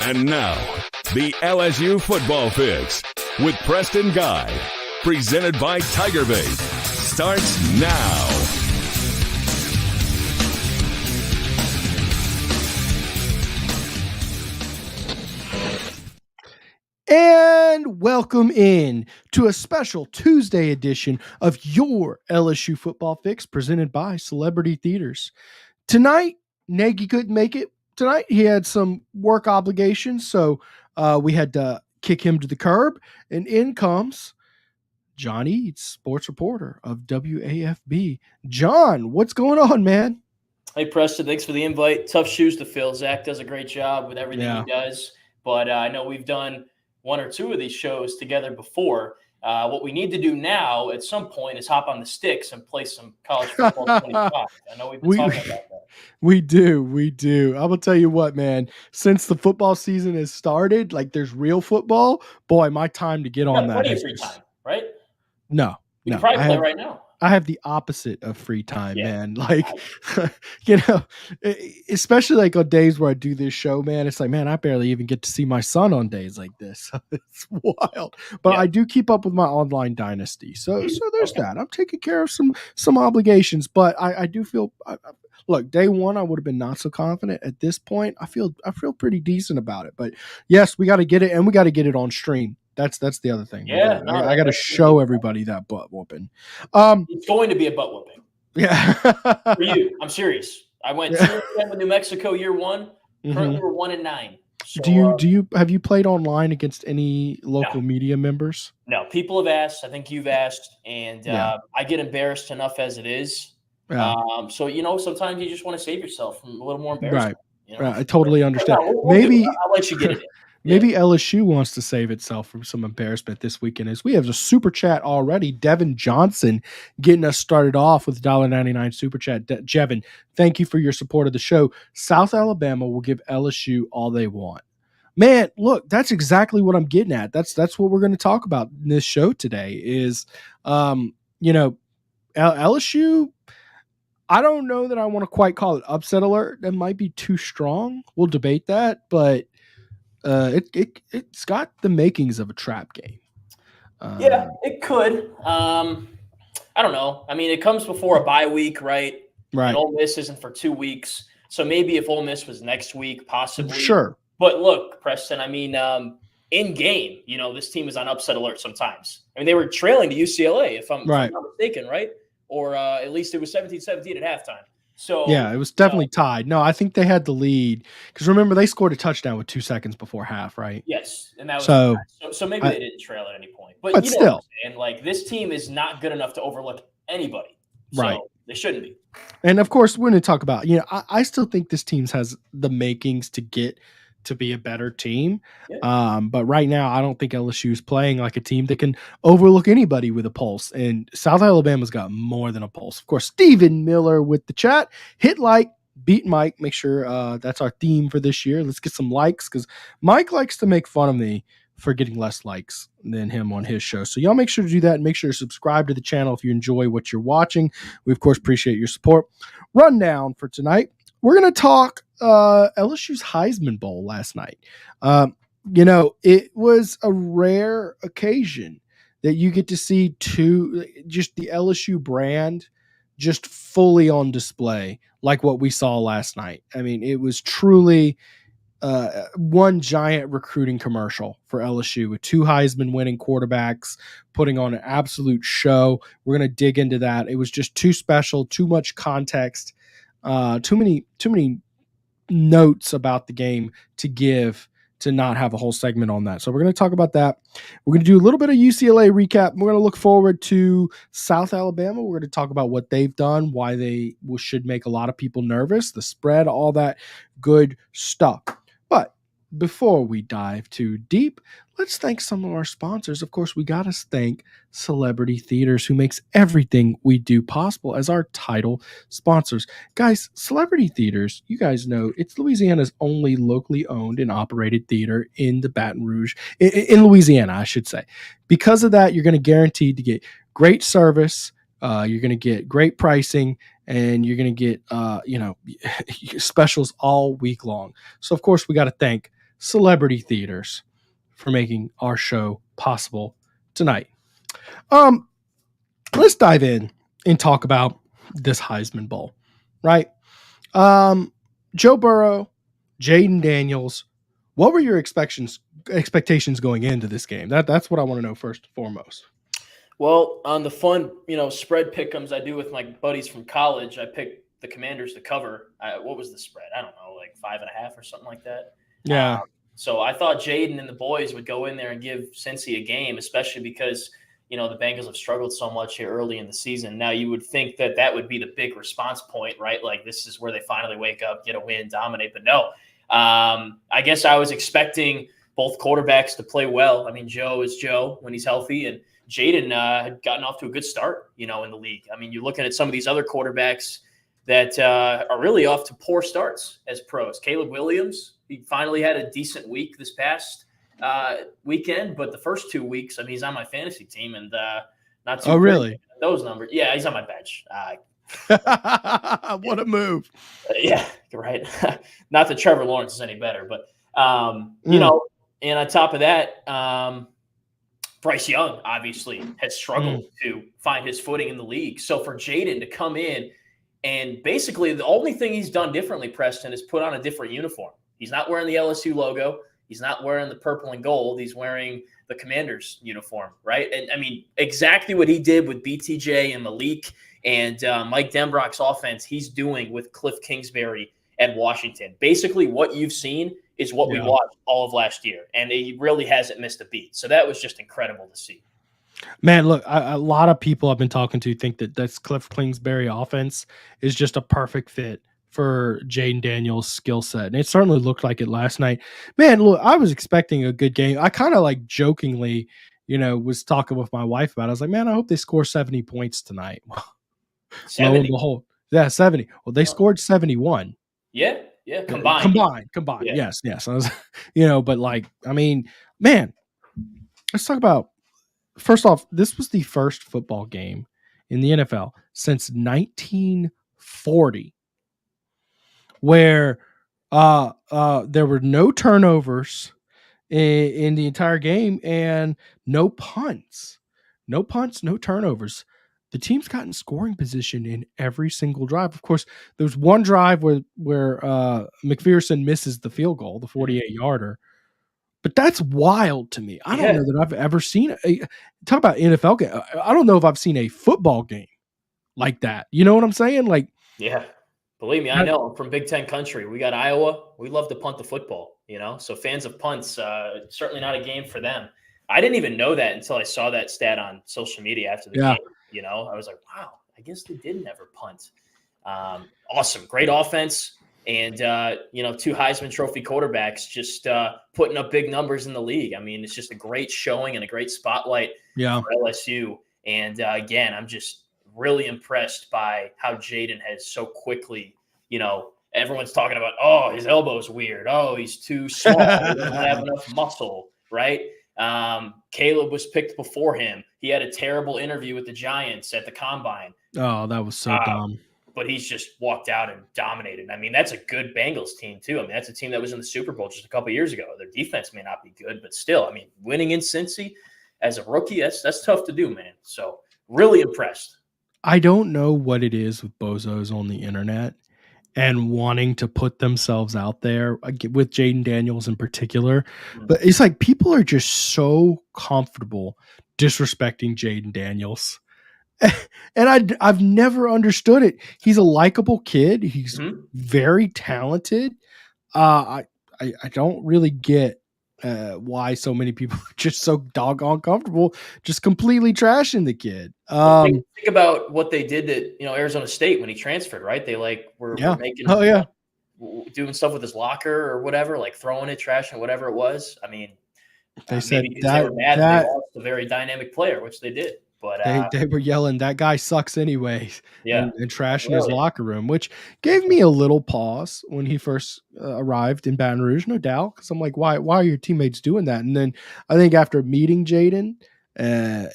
And now, the LSU Football Fix with Preston Guy, presented by TigerBait, starts now. And welcome in to a special Tuesday edition of your LSU Football Fix presented by Celebrity Theaters. Tonight, Nagy couldn't make it. Tonight, he had some work obligations, so we had to kick him to the curb. And in comes John Eads, sports reporter of WAFB. John, what's going on, man? Hey, Preston, thanks for the invite. Tough shoes to fill. Zack does a great job with everything he does, but I know we've done one or two of these shows together before. What we need to do now at some point is hop on the sticks and play some college football 25. I know we've been talking about that. We do. I'm going to tell you what, man, since the football season has started, like there's real football, boy, my time to get on that. Plenty of free time, right? No. You can probably play right now. I have the opposite of free time, man. Like, you know, especially like on days where I do this show, man, it's like, man, I barely even get to see my son on days like this. It's wild. But I do keep up with my online dynasty. So there's that. I'm taking care of some obligations, but I do feel look, day one, I would have been not so confident. At this point, I feel pretty decent about it. But yes, we got to get it, and we got to get it on stream. That's the other thing. Yeah, I got to show everybody that butt whooping. It's going to be a butt whooping. Yeah, for you, I'm serious. I went 2-10 with New Mexico year one. Currently, we're 1-9. So, have you played online against any local media members? No, people have asked. I think you've asked, and I get embarrassed enough as it is. Yeah. So sometimes you just want to save yourself from a little more embarrassment. Right. Right. I totally understand. Maybe I'll let you get it in. Maybe LSU wants to save itself from some embarrassment this weekend. As we have a super chat already, Devin Johnson getting us started off with $1.99 super chat. Jevin, thank you for your support of the show. South Alabama will give LSU all they want. Man, look, that's exactly what I'm getting at. That's what we're going to talk about in this show today. Is LSU. I don't know that I want to quite call it upset alert. That might be too strong. We'll debate that, but. It's got the makings of a trap game. Yeah, it could. I don't know. I mean, it comes before a bye week, right? Right. And Ole Miss isn't for 2 weeks. So maybe if Ole Miss was next week, possibly. Sure. But look, Preston, I mean, in game, this team is on upset alert sometimes. I mean, they were trailing to UCLA, if I'm not mistaken, right? Or at least it was 17-17 at halftime. So yeah, it was definitely tied. No, I think they had the lead because remember they scored a touchdown with 2 seconds before half, right? Yes, and that was so maybe they didn't trail at any point, but still, and like this team is not good enough to overlook anybody, right? So they shouldn't be. And of course, we're going to talk about I still think this team has the makings to get to be a better team. Yeah. But right now, I don't think LSU is playing like a team that can overlook anybody with a pulse. And South Alabama's got more than a pulse. Of course, Stephen Miller with the chat. Hit like, beat Mike. Make sure that's our theme for this year. Let's get some likes because Mike likes to make fun of me for getting less likes than him on his show. So y'all make sure to do that and make sure to subscribe to the channel if you enjoy what you're watching. We, of course, appreciate your support. Rundown for tonight. We're going to talk LSU's Heisman Bowl last night. It was a rare occasion that you get to see just the LSU brand just fully on display like what we saw last night. I mean, it was truly one giant recruiting commercial for LSU with 2 Heisman winning quarterbacks putting on an absolute show. We're going to dig into that. It was just too special, too much context. Too many notes about the game to give to not have a whole segment on that. So we're going to talk about that. We're going to do a little bit of UCLA recap. We're going to look forward to South Alabama. We're going to talk about what they've done, why they should make a lot of people nervous, the spread, all that good stuff. But before we dive too deep, let's thank some of our sponsors. Of course, we got to thank Celebrity Theaters, who makes everything we do possible as our title sponsors. Guys, Celebrity Theaters, you guys know, it's Louisiana's only locally owned and operated theater in the Baton Rouge, in Louisiana, I should say. Because of that, you're going to guarantee to get great service, you're going to get great pricing, and you're going to get, specials all week long. So, of course, we got to thank Celebrity Theaters for making our show possible tonight. Let's dive in and talk about this Heisman Bowl, right? Joe Burrow, Jayden Daniels, what were your expectations going into this game? That's what I want to know first and foremost. Well, on the fun, spread pick'ems I do with my buddies from college, I picked the Commanders to cover. What was the spread? I don't know, like 5.5 or something like that. Yeah. So I thought Jayden and the boys would go in there and give Cincy a game, especially because, the Bengals have struggled so much here early in the season. Now you would think that would be the big response point, right? Like this is where they finally wake up, get a win, dominate. But no, I guess I was expecting both quarterbacks to play well. I mean, Joe is Joe when he's healthy, and Jayden had gotten off to a good start, in the league. I mean, you're looking at some of these other quarterbacks that are really off to poor starts as pros. Caleb Williams, he finally had a decent week this past weekend, but the first 2 weeks, I mean, he's on my fantasy team and not too. Oh, really? Those numbers. Yeah, he's on my bench. What a move. Yeah, right. Not that Trevor Lawrence is any better, but, and on top of that, Bryce Young obviously has struggled to find his footing in the league. So for Jayden to come in and basically the only thing he's done differently, Preston, is put on a different uniform. He's not wearing the LSU logo. He's not wearing the purple and gold. He's wearing the Commanders uniform, right? And I mean, exactly what he did with BTJ and Malik and Mike Denbrock's offense, he's doing with Cliff Kingsbury at Washington. Basically, what you've seen is what we watched all of last year, and he really hasn't missed a beat. So that was just incredible to see. Man, look, a lot of people I've been talking to think that this Cliff Kingsbury offense is just a perfect fit for Jayden Daniels' skill set. And it certainly looked like it last night. Man, look, I was expecting a good game. I kind of like jokingly, was talking with my wife about it. I was like, man, I hope they score 70 points tonight. 70. Lo and behold, 70. Well, they scored 71. Yeah. Combined. Yeah. Yes. I was, but like, I mean, man, let's talk about, first off, this was the first football game in the NFL since 1940 where there were no turnovers in the entire game and no punts, no turnovers. The team's gotten scoring position in every single drive. Of course, there's one drive where McPherson misses the field goal, the 48-yarder. But that's wild to me. I don't know that I've ever seen talk about NFL game. I don't know if I've seen a football game like that. You know what I'm saying? Like, yeah, believe me, I know. I'm from Big Ten country. We got Iowa. We love to punt the football. So fans of punts, certainly not a game for them. I didn't even know that until I saw that stat on social media after the game. I was like, wow, I guess they did never punt. Awesome, great offense. And, two Heisman Trophy quarterbacks just putting up big numbers in the league. I mean, it's just a great showing and a great spotlight for LSU. And, again, I'm just really impressed by how Jayden has so quickly, everyone's talking about, oh, his elbow's weird. Oh, he's too small. He doesn't have enough muscle, right? Caleb was picked before him. He had a terrible interview with the Giants at the Combine. Oh, that was so dumb. But he's just walked out and dominated. I mean, that's a good Bengals team, too. I mean, that's a team that was in the Super Bowl just a couple of years ago. Their defense may not be good, but still, I mean, winning in Cincy as a rookie, that's tough to do, man. So really impressed. I don't know what it is with bozos on the internet and wanting to put themselves out there with Jayden Daniels in particular. But it's like people are just so comfortable disrespecting Jayden Daniels. And I've never understood it. He's a likable kid. He's very talented. I don't really get why so many people are just so doggone comfortable just completely trashing the kid. Think about what they did at Arizona State when he transferred, right? They were making doing stuff with his locker or whatever, like throwing it, trashing whatever it was. I mean, they said they were mad that they lost a very dynamic player, which they did. But they were yelling, that guy sucks anyway, and trashing his Really? locker room, which gave me a little pause when he first arrived in Baton Rouge, no doubt, because I'm like, why are your teammates doing that? And then I think after meeting Jayden,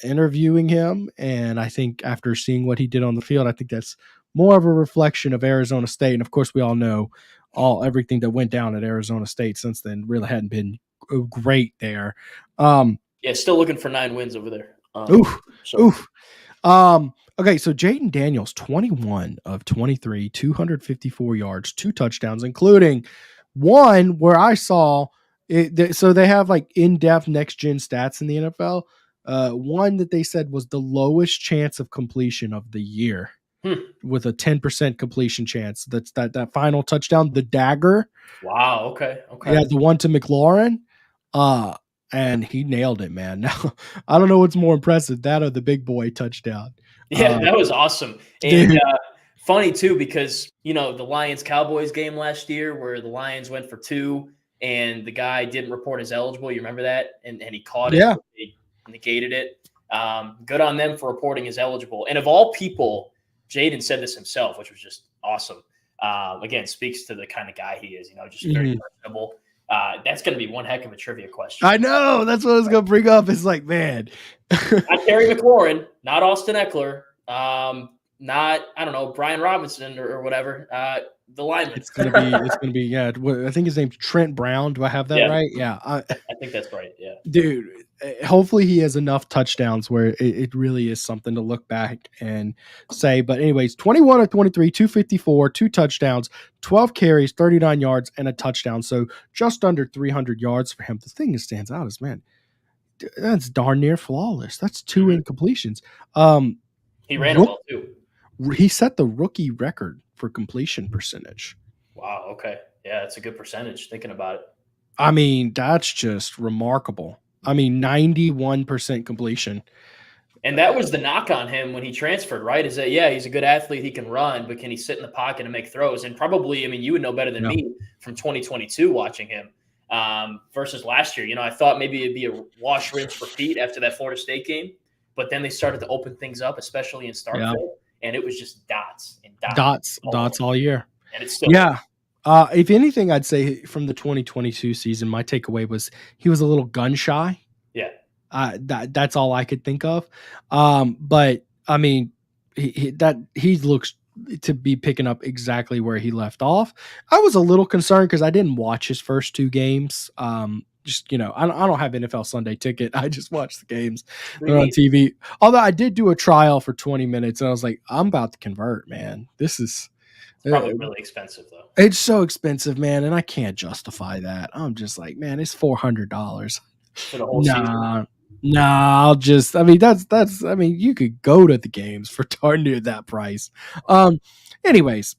interviewing him, and I think after seeing what he did on the field, I think that's more of a reflection of Arizona State. And of course, we all know everything that went down at Arizona State since then really hadn't been great there. Yeah, still looking for 9 wins over there. Oof. Okay, so Jayden Daniels, 21 of 23, 254 yards, 2 touchdowns, including one where I saw it. So they have like in-depth next-gen stats in the NFL. One that they said was the lowest chance of completion of the year with a 10% completion chance. That's that final touchdown, the dagger. Wow, okay. Yeah, the one to McLaurin. And he nailed it, man. Now, I don't know what's more impressive, that or the big boy touchdown. Yeah, that was awesome. And funny, too, because, the Lions-Cowboys game last year where the Lions went for 2 and the guy didn't report as eligible. You remember that? And he caught it. Yeah. He negated it. Good on them for reporting as eligible. And of all people, Jayden said this himself, which was just awesome. Again, speaks to the kind of guy he is, just very personable. That's going to be one heck of a trivia question. I know. That's what I was going to bring up. It's like, man. Not Terry McLaurin, not Austin Eckler, not, I don't know, Brian Robinson or whatever. The lineman. It's going to be, yeah. I think his name's Trent Brown. Do I have that right? Yeah. I think that's right. Yeah. Dude, hopefully he has enough touchdowns where it really is something to look back and say. But anyways, 21 of 23, 254, 2 touchdowns, 12 carries, 39 yards, and a touchdown. So just under 300 yards for him. The thing that stands out is, man, that's darn near flawless. That's 2 incompletions. He ran well too. He set the rookie record for completion percentage. Wow. Okay. Yeah, that's a good percentage thinking about it. I mean, that's just remarkable. I mean, 91% completion. And that was the knock on him when he transferred, right? Is that, yeah, he's a good athlete. He can run, but can he sit in the pocket and make throws? And probably, I mean, you would know better than me from 2022 watching him versus last year. I thought maybe it'd be a wash, rinse, repeat after that Florida State game. But then they started to open things up, especially in Starkville. And it was just dots and dots all year. And it's still if anything, I'd say from the 2022 season, my takeaway was he was a little gun shy. Yeah. That's all I could think of. But I mean, he looks to be picking up exactly where he left off. I was a little concerned because I didn't watch his first 2 games. I don't have NFL Sunday ticket. I just watch the games on TV. Although I did do a trial for 20 minutes and I was like, I'm about to convert, man. This is probably really expensive though. It's so expensive, man. And I can't justify that. I'm just like, man, it's $400 for the whole season. Nah, you could go to the games for darn near that price. Anyways,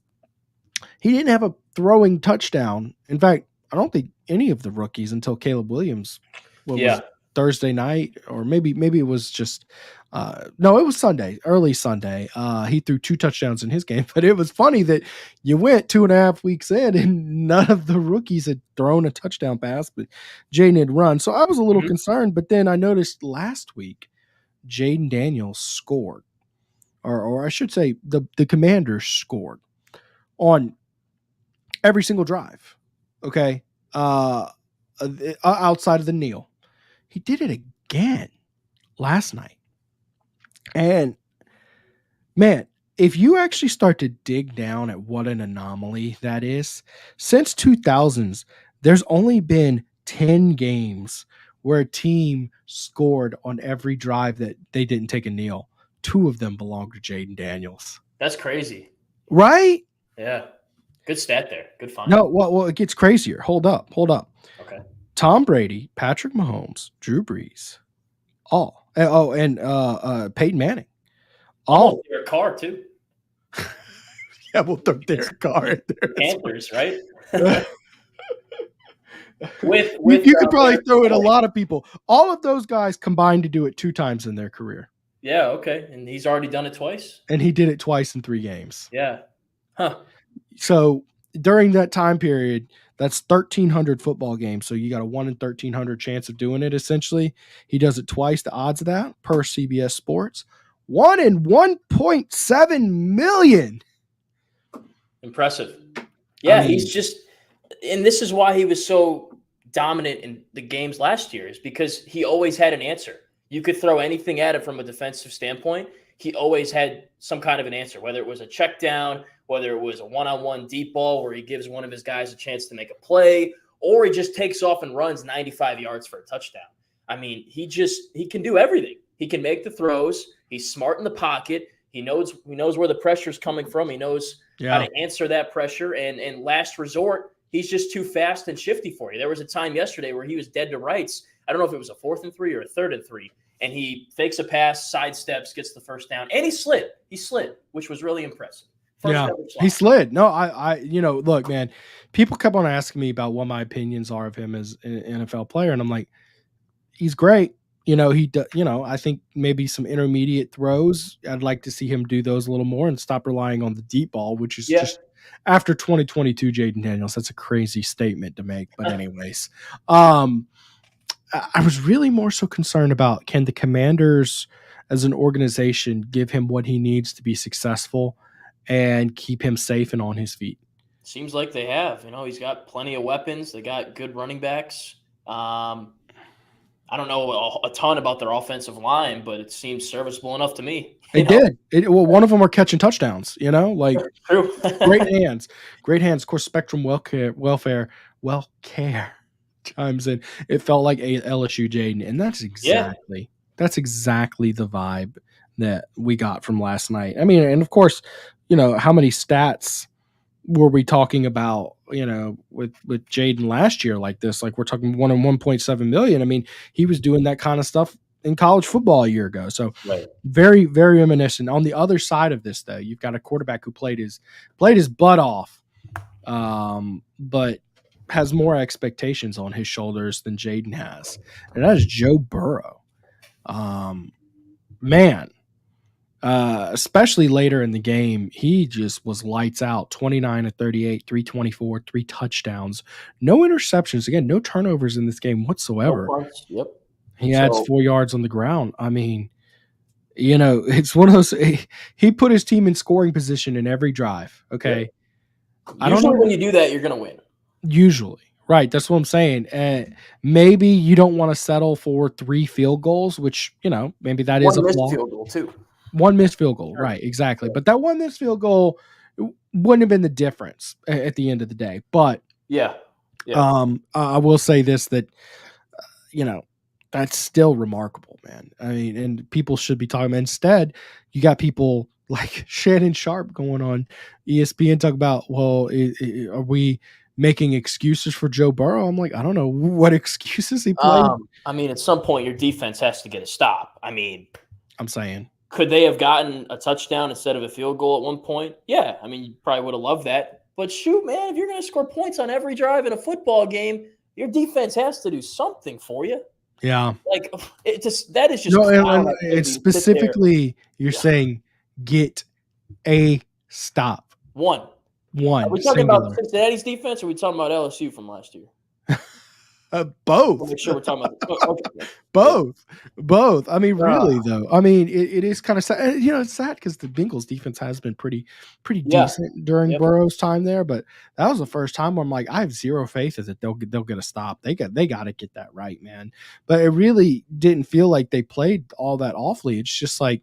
he didn't have a throwing touchdown. In fact, I don't think any of the rookies until Caleb Williams. Was Thursday night, or maybe it was just no, it was Sunday, early Sunday. He threw 2 touchdowns in his game, but it was funny that you went 2.5 weeks in and none of the rookies had thrown a touchdown pass, but Jayden had run. So I was a little concerned, but then I noticed last week Jayden Daniels scored, or I should say the Commanders scored on every single drive. Okay. Outside of the kneel. He did it again last night. And man, if you actually start to dig down at what an anomaly that is, since 2000s, there's only been 10 games where a team scored on every drive that they didn't take a kneel. 2 of them belong to Jayden Daniels. That's crazy. Right? Yeah. Good stat there. Good find. No, well, it gets crazier. Hold up. Okay. Tom Brady, Patrick Mahomes, Drew Brees, and Peyton Manning. All Derek Carr too. Yeah, we'll throw Derek Carr in there. Panthers, right? You could probably throw in a lot of people. All of those guys combined to do it 2 times in their career. Yeah, okay. And he's already done it twice? And he did it twice in 3 games. Yeah. Huh. So during that time period, that's 1,300 football games. So you got a 1 in 1,300 chance of doing it, essentially. He does it twice. The odds of that, per CBS Sports, 1 in 1.7 million. Impressive. Yeah, he's just – and this is why he was so dominant in the games last year, is because he always had an answer. You could throw anything at it from a defensive standpoint. he always had some kind of an answer, whether it was a check down, whether it was a one-on-one deep ball where he gives one of his guys a chance to make a play, or he just takes off and runs 95 yards for a touchdown. I mean, he can do everything. He can make the throws. He's smart in the pocket. He knows where the pressure is coming from. He knows how to answer that pressure. And last resort, he's just too fast and shifty for you. There was a time yesterday where he was dead to rights. I don't know if it was a 4th and 3 or a 3rd and 3. And he fakes a pass, sidesteps, gets the first down. And he slid. He slid, which was really impressive. He slid. No, I look, man, people kept on asking me about what my opinions are of him as an NFL player. And I'm like, he's great. I think maybe some intermediate throws. I'd like to see him do those a little more and stop relying on the deep ball, which is just after 2022 Jayden Daniels. That's a crazy statement to make. But anyways, I was really more so concerned about, can the Commanders as an organization give him what he needs to be successful and keep him safe and on his feet? Seems like they have. He's got plenty of weapons. They got good running backs. I don't know a ton about their offensive line, but it seems serviceable enough to me. It did. One of them were catching touchdowns, True. Great hands. Of course, Spectrum Welfare chimes in. It felt like a LSU Jayden, and that's exactly the vibe that we got from last night. I mean, and of course, how many stats were we talking about, with Jayden last year like this? Like, we're talking 1.7 million. I mean, he was doing that kind of stuff in college football a year ago. So very, very reminiscent. On the other side of this, though, you've got a quarterback who played his butt off, but has more expectations on his shoulders than Jayden has. And that is Joe Burrow. Especially later in the game, he just was lights out. 29 of 38, 324, 3 touchdowns, no interceptions. Again, no turnovers in this game whatsoever. He adds 4 yards on the ground. I mean, it's one of those. He put his team in scoring position in every drive. Okay, I don't know. When you do that, you're going to win. Usually. Right, that's what I'm saying. Maybe you don't want to settle for 3 field goals, which maybe that is a flaw. One missed field goal too. One missed field goal, right? Exactly. But that one missed field goal wouldn't have been the difference at the end of the day. But I will say this, that that's still remarkable, man. I mean, and people should be talking. Instead, you got people like Shannon Sharp going on ESPN talk about, well, are we making excuses for Joe Burrow? I'm like, I don't know what excuses he played. I mean, at some point, your defense has to get a stop. I mean, I'm saying, could they have gotten a touchdown instead of a field goal at one point? Yeah. I mean, you probably would have loved that. But shoot, man, if you're going to score points on every drive in a football game, your defense has to do something for you. Yeah. Like, that is just. No, and specifically, you're saying get a stop. One. Are we talking about Cincinnati's defense, or are we talking about LSU from last year? Both. Make sure we're talking about both. I mean, really though. I mean, it is kind of sad. It's sad because the Bengals defense has been pretty decent during Burrow's time there, but that was the first time where I'm like, I have zero faith that they'll get a stop. They got to get that right, man. But it really didn't feel like they played all that awfully. It's just like,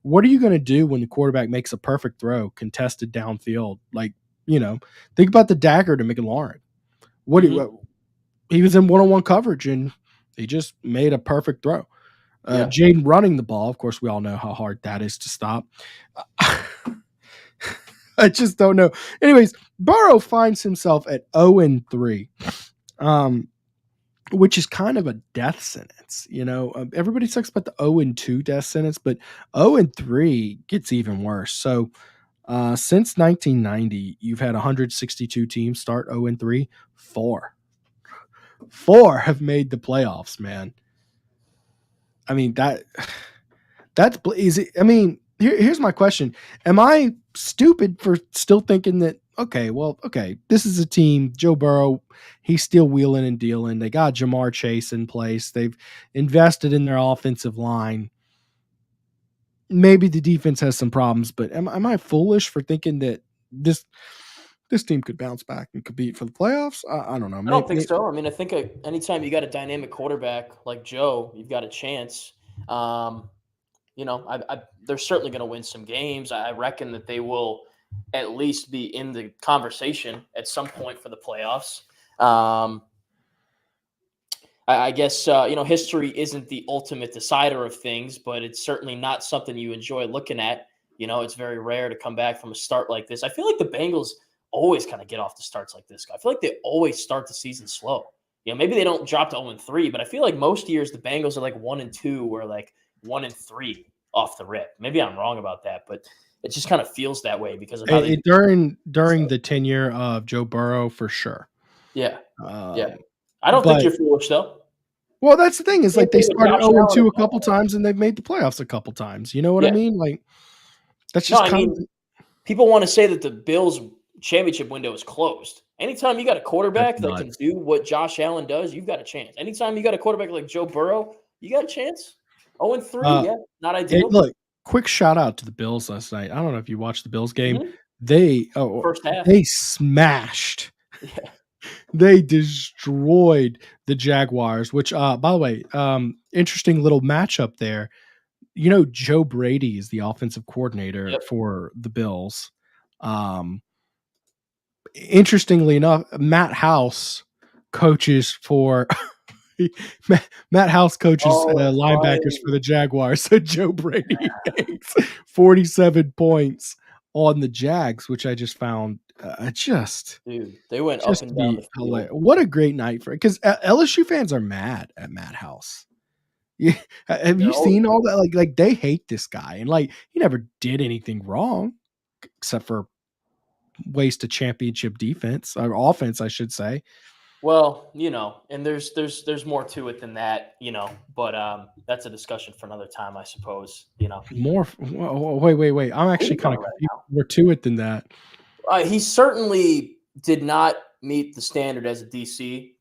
what are you going to do when the quarterback makes a perfect throw contested downfield? Like, think about the dagger to McLaurin. He was in one-on-one coverage, and he just made a perfect throw. Jayden running the ball, of course, we all know how hard that is to stop. I just don't know. Anyways, Burrow finds himself at 0-3, which is kind of a death sentence. Everybody talks about the 0-2 death sentence, but 0-3 gets even worse. So since 1990, you've had 162 teams start 0-3. 4 have made the playoffs, man. I mean, that's easy. I mean, here's my question. Am I stupid for still thinking that, okay, this is a team, Joe Burrow, he's still wheeling and dealing. They got Jamar Chase in place. They've invested in their offensive line. Maybe the defense has some problems, but am I foolish for thinking that this team could bounce back and compete for the playoffs? I don't know. I don't think so. I mean, I think anytime you got a dynamic quarterback like Joe, you've got a chance. they're certainly going to win some games. I reckon that they will at least be in the conversation at some point for the playoffs. I guess, history isn't the ultimate decider of things, but it's certainly not something you enjoy looking at. It's very rare to come back from a start like this. I feel like the Bengals always kind of get off the starts like this. I feel like they always start the season slow. Maybe they don't drop to 0-3, but I feel like most years the Bengals are like 1-2 or like 1-3 off the rip. Maybe I'm wrong about that, but it just kind of feels that way because of how during the tenure of Joe Burrow, for sure. Yeah. I don't think you're foolish, though. Well, that's the thing is like they started 0-2 a couple times and they've made the playoffs a couple times. You know what I mean? Like that's just people want to say that the Bills championship window is closed. Anytime you got a quarterback that can do what Josh Allen does, you've got a chance. Anytime you got a quarterback like Joe Burrow, you got a chance. 0-3, not ideal. Hey, look, quick shout out to the Bills last night. I don't know if you watched the Bills game. Mm-hmm. First half. They smashed. Yeah. They destroyed the Jaguars, which, by the way, interesting little matchup there. Joe Brady is the offensive coordinator for the Bills. Interestingly enough, Matt House coaches for linebackers for the Jaguars. So Joe Brady makes 47 points on the Jags, which I just found dude, they went up and down the field. What a great night for it, because LSU fans are mad at Matt House. Yeah, have you seen all that? Like they hate this guy, and like he never did anything wrong except for waste a championship defense or offense, I should say. Well, and there's more to it than that, but that's a discussion for another time, I suppose. More. Wait. I'm actually kind of confused. More to it than that. He certainly did not meet the standard as a DC,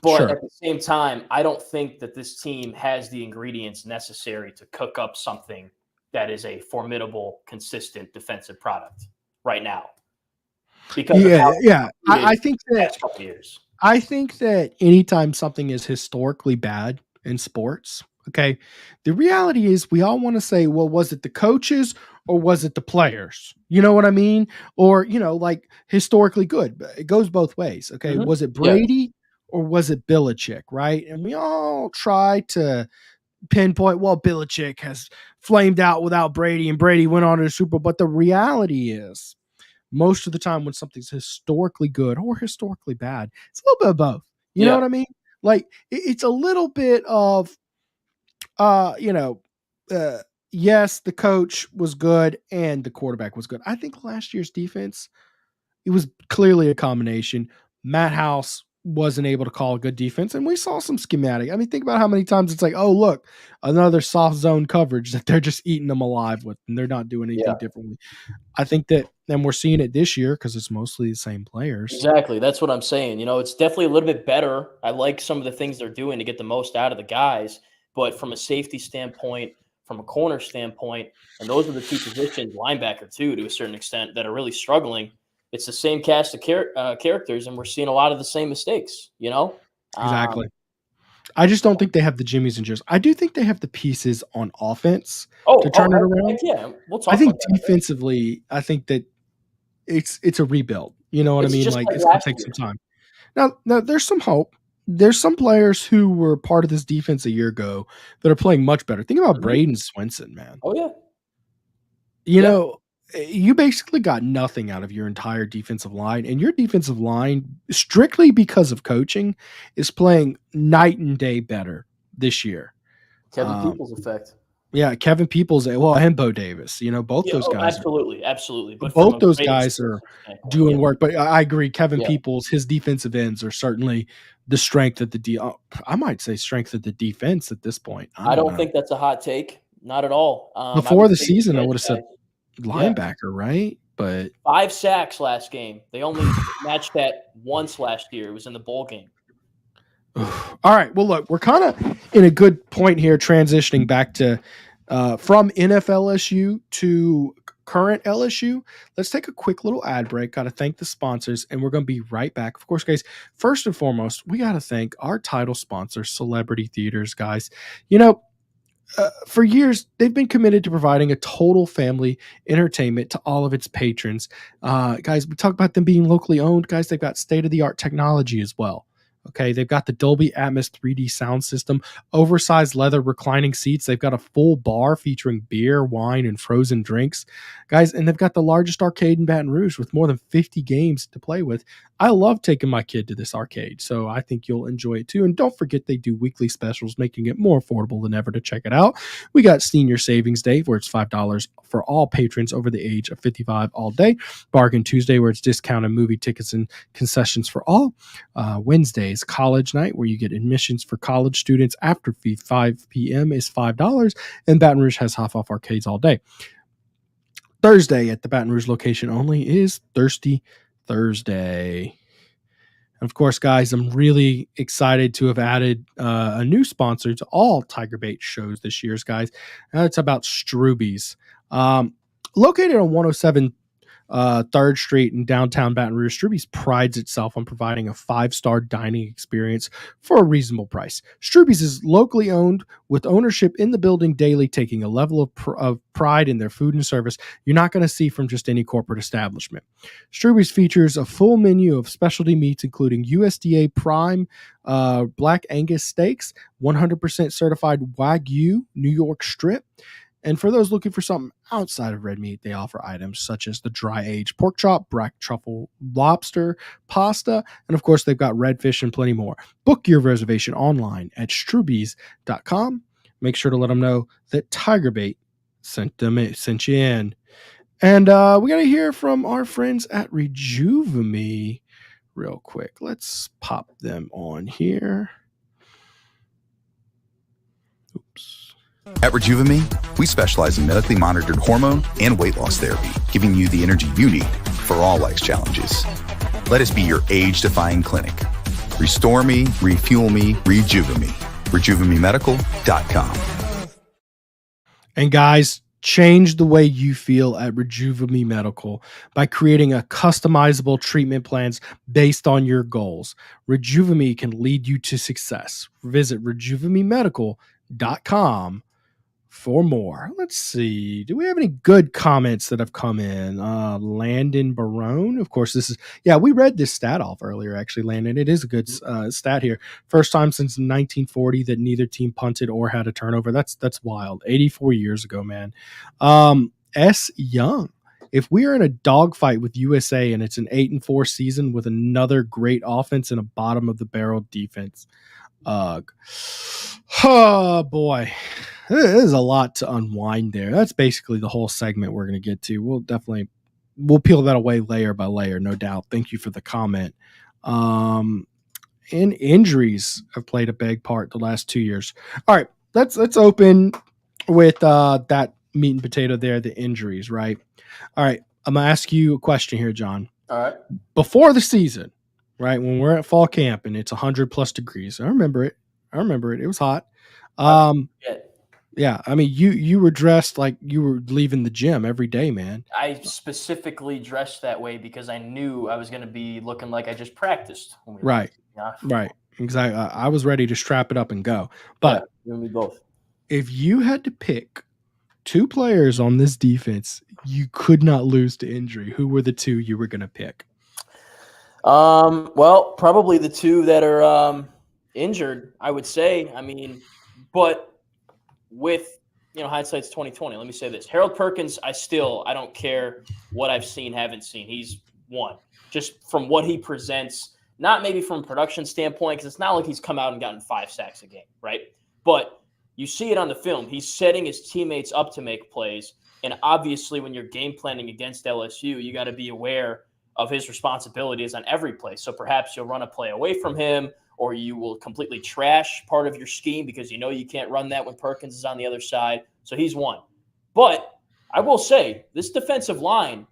but at the same time, I don't think that this team has the ingredients necessary to cook up something that is a formidable, consistent defensive product right now. Because I think that couple years. I think that anytime something is historically bad in sports, okay, the reality is we all want to say, well, was it the coaches or was it the players? You know what I mean? Or, like historically good. It goes both ways. Okay. Mm-hmm. Was it Brady or was it Belichick? Right. And we all try to pinpoint, well, Belichick has flamed out without Brady and Brady went on to the Super Bowl. But the reality is, most of the time when something's historically good or historically bad, it's a little bit of both. You know what I mean? Like it's a little bit of, yes, the coach was good and the quarterback was good. I think last year's defense, it was clearly a combination. Matt House wasn't able to call a good defense, and we saw some schematic. I mean, think about how many times it's like, oh, look, another soft zone coverage that they're just eating them alive with, and they're not doing anything differently. I think that, and we're seeing it this year because it's mostly the same players. Exactly. That's what I'm saying. It's definitely a little bit better. I like some of the things they're doing to get the most out of the guys, but from a safety standpoint, from a corner standpoint, and those are the two positions, linebacker too, to a certain extent, that are really struggling. It's the same cast of characters, and we're seeing a lot of the same mistakes, Exactly. I just don't think they have the Jimmies and Joes. I do think they have the pieces on offense to turn it around. Yeah, we'll talk. I think defensively, I think that it's a rebuild. You know what I mean? Like it's going to take some time. Now, there's some hope. There's some players who were part of this defense a year ago that are playing much better. Think about Braden Swinson, man. Oh, yeah. You basically got nothing out of your entire defensive line, and your defensive line, strictly because of coaching, is playing night and day better this year. Kevin Peoples effect. Yeah, Kevin Peoples, and Bo Davis. Both those guys. Absolutely. But both those guys are doing work. But I agree, Kevin Peoples, his defensive ends are certainly the strength of the I might say strength of the defense at this point. I don't think that's a hot take. Not at all. Before the season, I would have said linebacker, right? But 5 sacks last game. They only matched that once last year. It was in the bowl game. All right. Well, look, we're kind of in a good point here, transitioning back to from NFLSU to current LSU. Let's take a quick little ad break. Got to thank the sponsors, and we're going to be right back. Of course, guys, first and foremost, we got to thank our title sponsor, Celebrity Theaters, guys. for years, they've been committed to providing a total family entertainment to all of its patrons. Guys, we talk about them being locally owned. Guys, they've got state-of-the-art technology as well. Okay, they've got the Dolby Atmos 3D sound system, oversized leather reclining seats. They've got a full bar featuring beer, wine, and frozen drinks. Guys, and they've got the largest arcade in Baton Rouge with more than 50 games to play with. I love taking my kid to this arcade, so I think you'll enjoy it too. And don't forget they do weekly specials, making it more affordable than ever to check it out. We got Senior Savings Day, where it's $5 for all patrons over the age of 55 all day. Bargain Tuesday, where it's discounted movie tickets and concessions for all. Wednesday is College Night, where you get admissions for college students after 5 p.m. is $5, and Baton Rouge has half off arcades all day. Thursday at the Baton Rouge location only is Thirsty Thursday. And of course, guys, I'm really excited to have added a new sponsor to all TigerBait shows this year's, guys. It's about Struby's. Located on 107 3rd Street in downtown Baton Rouge, Struby's prides itself on providing a 5-star dining experience for a reasonable price. Struby's is locally owned with ownership in the building daily, taking a level of pride in their food and service you're not going to see from just any corporate establishment. Struby's features a full menu of specialty meats, including USDA Prime Black Angus steaks, 100% certified Wagyu New York strip. And for those looking for something outside of red meat, they offer items such as the dry-aged pork chop, black truffle lobster, pasta, and of course, they've got redfish and plenty more. Book your reservation online at strubys.com. Make sure to let them know that TigerBait sent you in. And we got to hear from our friends at Rejuvame real quick. Let's pop them on here. Oops. At Rejuvame, we specialize in medically monitored hormone and weight loss therapy, giving you the energy you need for all life's challenges. Let us be your age-defying clinic. Restore me, refuel me, Rejuvame. RejuvameMedical.com. And guys, change the way you feel at Rejuvame Medical by creating a customizable treatment plans based on your goals. Rejuvame can lead you to success. Visit RejuvameMedical.com for more. Let's see. Do we have any good comments that have come in? Landon Barone. Of course, this is, we read this stat off earlier, actually, Landon. It is a good stat here. First time since 1940 that neither team punted or had a turnover. That's wild. 84 years ago, man. S. Young. If we are in a dogfight with USA and it's an 8-4 season with another great offense and a bottom of the barrel defense, oh boy, there's a lot to unwind there. That's basically the whole segment we're going to get to. We'll peel that away layer by layer, no doubt. Thank you for the comment. And injuries have played a big part the last 2 years. All right, let's open with that meat and potato there, the injuries, right? All right, I'm going to ask you a question here, John. All right. Before the season, right, when we're at fall camp and it's 100+ degrees, I remember it. It was hot. Yeah, I mean, you were dressed like you were leaving the gym every day, man. I specifically dressed that way because I knew I was going to be looking like I just practiced. Right, right. Exactly. I was ready to strap it up and go. But we both. If you had to pick 2 players on this defense, you could not lose to injury. Who were the 2 you were going to pick? Well, probably the 2 that are injured, I would say. I mean, but with, hindsight's 2020. Let me say this. Harold Perkins, I don't care what I've seen, haven't seen. He's one. Just from what he presents, not maybe from a production standpoint, because it's not like he's come out and gotten 5 sacks a game, right? But you see it on the film. He's setting his teammates up to make plays. And obviously, when you're game planning against LSU, you got to be aware of his responsibilities on every play. So perhaps you'll run a play away from him, or you will completely trash part of your scheme because you can't run that when Perkins is on the other side. So he's one. But I will say, this defensive line,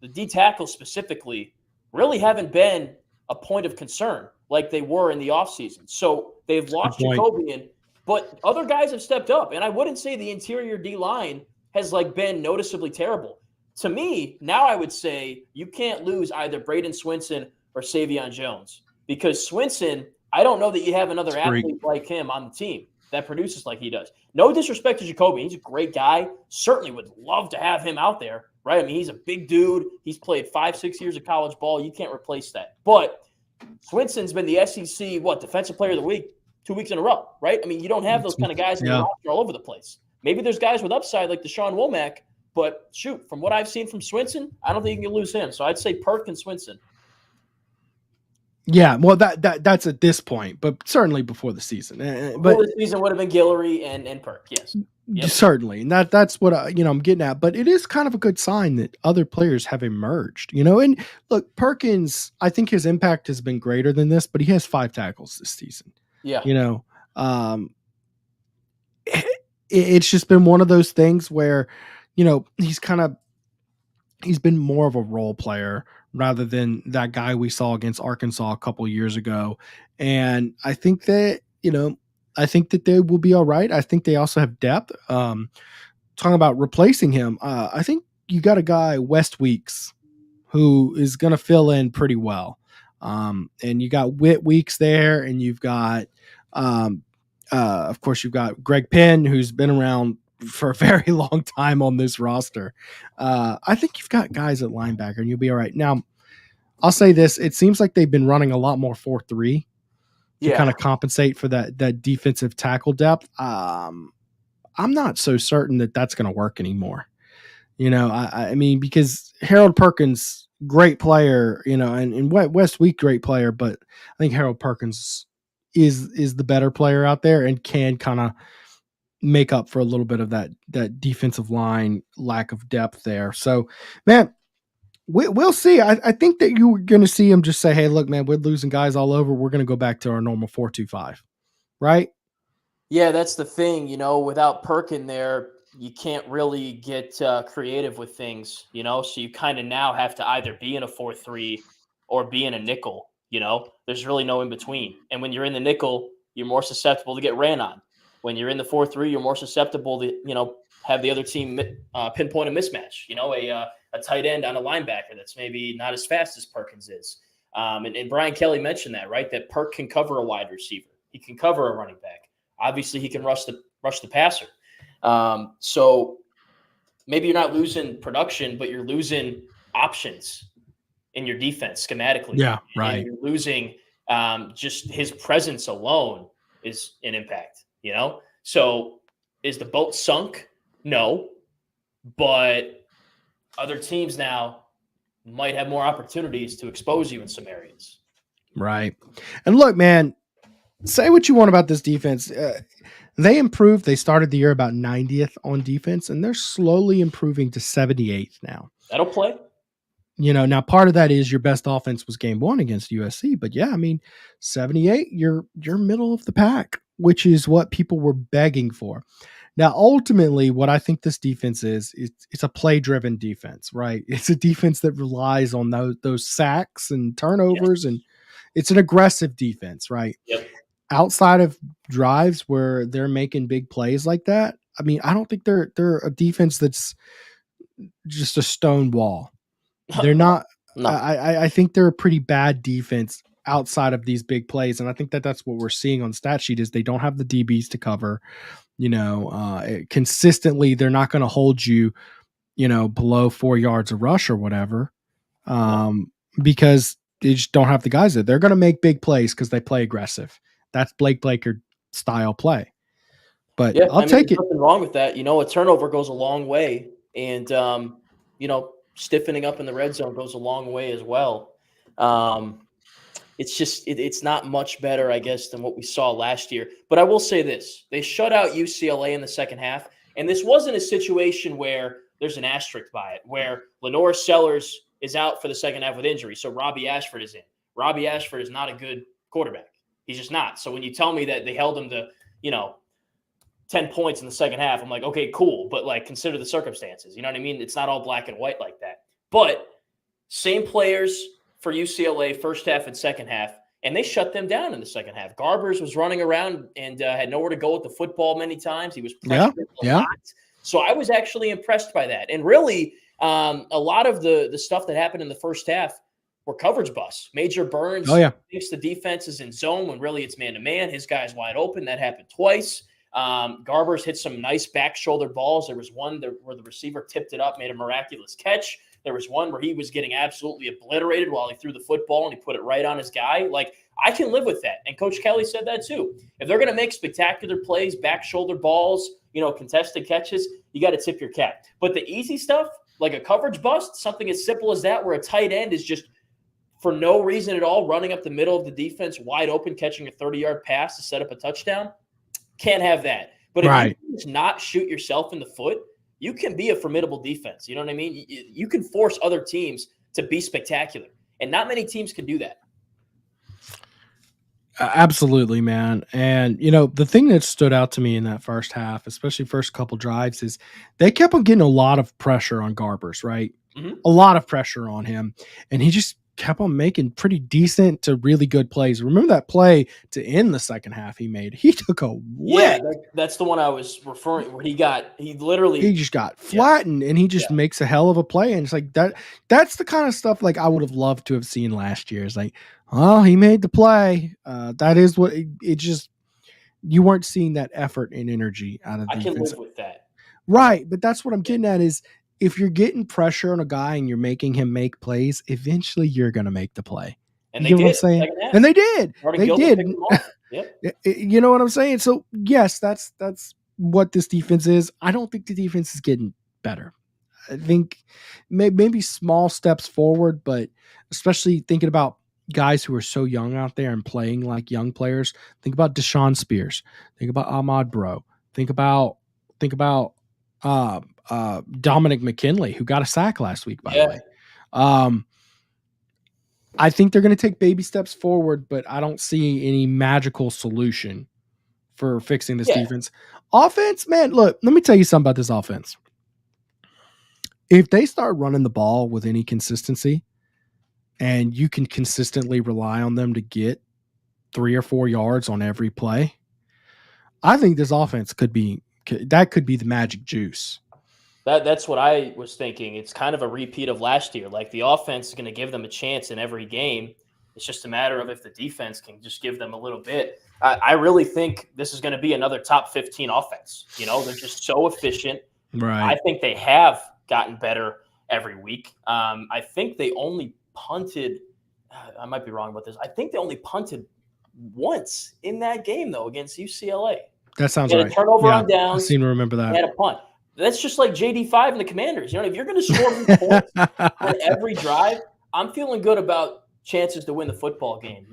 the D tackles specifically, really haven't been a point of concern like they were in the offseason. So they've lost Jacobian, but other guys have stepped up. And I wouldn't say the interior D-line has been noticeably terrible. To me, now I would say you can't lose either Braden Swinson or Savion Jones, because Swinson, I don't know that you have another athlete like him on the team. that produces like he does. No disrespect to Jacoby. He's a great guy. Certainly would love to have him out there, right? I mean, he's a big dude. He's played 5-6 years of college ball. You can't replace that. But Swinson's been the SEC, Defensive Player of the Week 2 weeks in a row, right? I mean, you don't have those kind of guys in the roster all over the place. Maybe there's guys with upside like Deshaun Womack, but shoot, from what I've seen from Swinson, I don't think you can lose him. So I'd say Perk and Swinson. Yeah, well, that's at this point, but certainly before the season. Before the season would have been Guillory and Perk, yes. Yep. Certainly, and that's what I'm getting at. But it is kind of a good sign that other players have emerged, And look, Perkins, I think his impact has been greater than this, but he has 5 tackles this season. Yeah, it's just been one of those things where, he's been more of a role player rather than that guy we saw against Arkansas a couple years ago. And I think that, they will be all right. I think they also have depth. Talking about replacing him, I think you got a guy, West Weeks, who is going to fill in pretty well. And you got Whit Weeks there, and you've got, of course, you've got Greg Penn, who's been around for a very long time on this roster. I think you've got guys at linebacker, and you'll be all right. Now, I'll say this. It seems like they've been running a lot more 4-3 to kind of compensate for that defensive tackle depth. I'm not so certain that that's going to work anymore. I mean, because Harold Perkins, great player, and West Week, great player, but I think Harold Perkins is the better player out there and can kind of make up for a little bit of that defensive line lack of depth there. So, man, we'll see. I think that you're going to see him just say, hey, look, man, we're losing guys all over. We're going to go back to our normal 4-2-5, right? Yeah, that's the thing. Without Perk in there, you can't really get creative with things, so you kind of now have to either be in a 4-3 or be in a nickel. There's really no in between. And when you're in the nickel, you're more susceptible to get ran on. When you're in the 4-3, you're more susceptible to, have the other team pinpoint a mismatch, a tight end on a linebacker that's maybe not as fast as Perkins is. And Brian Kelly mentioned that, right? That Perk can cover a wide receiver. He can cover a running back. Obviously, he can rush the passer. So maybe you're not losing production, but you're losing options in your defense schematically. Yeah, right. And you're losing just his presence alone is an impact, So is the boat sunk? No. But other teams now might have more opportunities to expose you in some areas. Right. And look, man, say what you want about this defense. They improved. They started the year about 90th on defense, and they're slowly improving to 78th now. That'll play. Now part of that is your best offense was game 1 against USC, but yeah, I mean, 78, you're middle of the pack, which is what people were begging for. Now, ultimately, what I think this defense is, it's a play-driven defense, right? It's a defense that relies on those sacks and turnovers, and it's an aggressive defense, right? Yep. Outside of drives where they're making big plays like that, I mean, I don't think they're a defense that's just a stone wall. They're not. No. I think they're a pretty bad defense outside of these big plays, and I think that's what we're seeing on the stat sheet is they don't have the DBs to cover. Consistently, they're not going to hold you, below 4 yards of rush or whatever, because they just don't have the guys there. They're going to make big plays because they play aggressive. That's Blake Blaker style play. But I'll take it. Nothing wrong with that. A turnover goes a long way, and stiffening up in the red zone goes a long way as well. It's just it's not much better, I guess, than what we saw last year. But I will say this. They shut out UCLA in the second half, and this wasn't a situation where there's an asterisk by it, where Lenore Sellers is out for the second half with injury, so Robbie Ashford is in. Robbie Ashford is not a good quarterback. He's just not. So when you tell me that they held him to, 10 points in the second half, I'm like, okay, cool. But, consider the circumstances. You know what I mean? It's not all black and white like that. But same players for UCLA first half and second half, and they shut them down in the second half. Garbers was running around and had nowhere to go with the football many times. He was pressured a lot. So I was actually impressed by that. And really, a lot of the stuff that happened in the first half were coverage busts. Major Burns thinks the defense is in zone when really it's man-to-man. His guy's wide open. That happened twice. Garbers hit some nice back shoulder balls. There was one where the receiver tipped it up, made a miraculous catch. There was one where he was getting absolutely obliterated while he threw the football and he put it right on his guy. Like, I can live with that. And Coach Kelly said that too. If they're going to make spectacular plays, back shoulder balls, contested catches, you got to tip your cap. But the easy stuff, like a coverage bust, something as simple as that, where a tight end is just for no reason at all running up the middle of the defense wide open, catching a 30-yard pass to set up a touchdown, can't have that. But if you can just not shoot yourself in the foot, you can be a formidable defense. You know what I mean? You can force other teams to be spectacular. And not many teams can do that. Absolutely, man. And, the thing that stood out to me in that first half, especially first couple drives, is they kept on getting a lot of pressure on Garbers, right? Mm-hmm. A lot of pressure on him. And he just kept on making pretty decent to really good plays. Remember that play to end the second half he made? He took a whip. Yeah, that's the one I was referring where he just got flattened and he just makes a hell of a play. And it's like that's the kind of stuff like I would have loved to have seen last year. It's like, oh, he made the play. That is what it just, you weren't seeing that effort and energy out of the defense. I can live with that. Right. But that's what I'm getting at is, if you're getting pressure on a guy and you're making him make plays, eventually you're going to make the play. And they did. What I'm saying? And they did. They did. Yep. You know what I'm saying? So, yes, that's what this defense is. I don't think the defense is getting better. I think maybe small steps forward, but especially thinking about guys who are so young out there and playing like young players. Think about Deshaun Spears. Think about Ahmad Burrow. Think about Dominic McKinley, who got a sack last week, by the way. I think they're going to take baby steps forward, but I don't see any magical solution for fixing this defense. Offense, man, look, let me tell you something about this offense. If they start running the ball with any consistency and you can consistently rely on them to get 3 or 4 yards on every play, I think this offense could be the magic juice. That's what I was thinking. It's kind of a repeat of last year. Like, the offense is going to give them a chance in every game. It's just a matter of if the defense can just give them a little bit. I really think this is going to be another top 15 offense. They're just so efficient. Right. I think they have gotten better every week. I think they only punted. I might be wrong about this. I think they only punted once in that game, though, against UCLA. That sounds right. A turnover on downs. I seem to remember that. They had a punt. That's just like JD5 and the Commanders. If you're going to score points on every drive, I'm feeling good about chances to win the football game,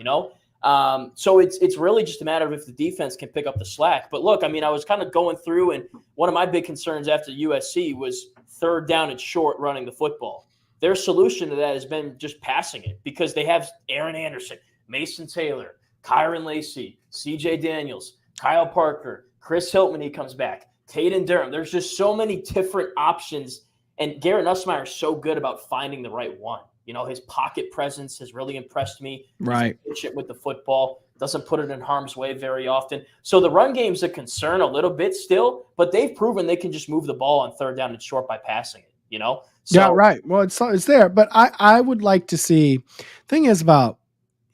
So it's really just a matter of if the defense can pick up the slack. But look, I was kind of going through, and one of my big concerns after USC was third down and short running the football. Their solution to that has been just passing it, because they have Aaron Anderson, Mason Taylor, Kyron Lacey, CJ Daniels, Kyle Parker, Chris Hilton when he comes back, Caden Durham. There's just so many different options, and Garrett Nussmeier is so good about finding the right one. His pocket presence has really impressed me. Right. He's efficient with the football, doesn't put it in harm's way very often. So the run game's a concern a little bit still, but they've proven they can just move the ball on third down and short by passing it, So, yeah, right. Well, it's there, but I would like to see. Thing is about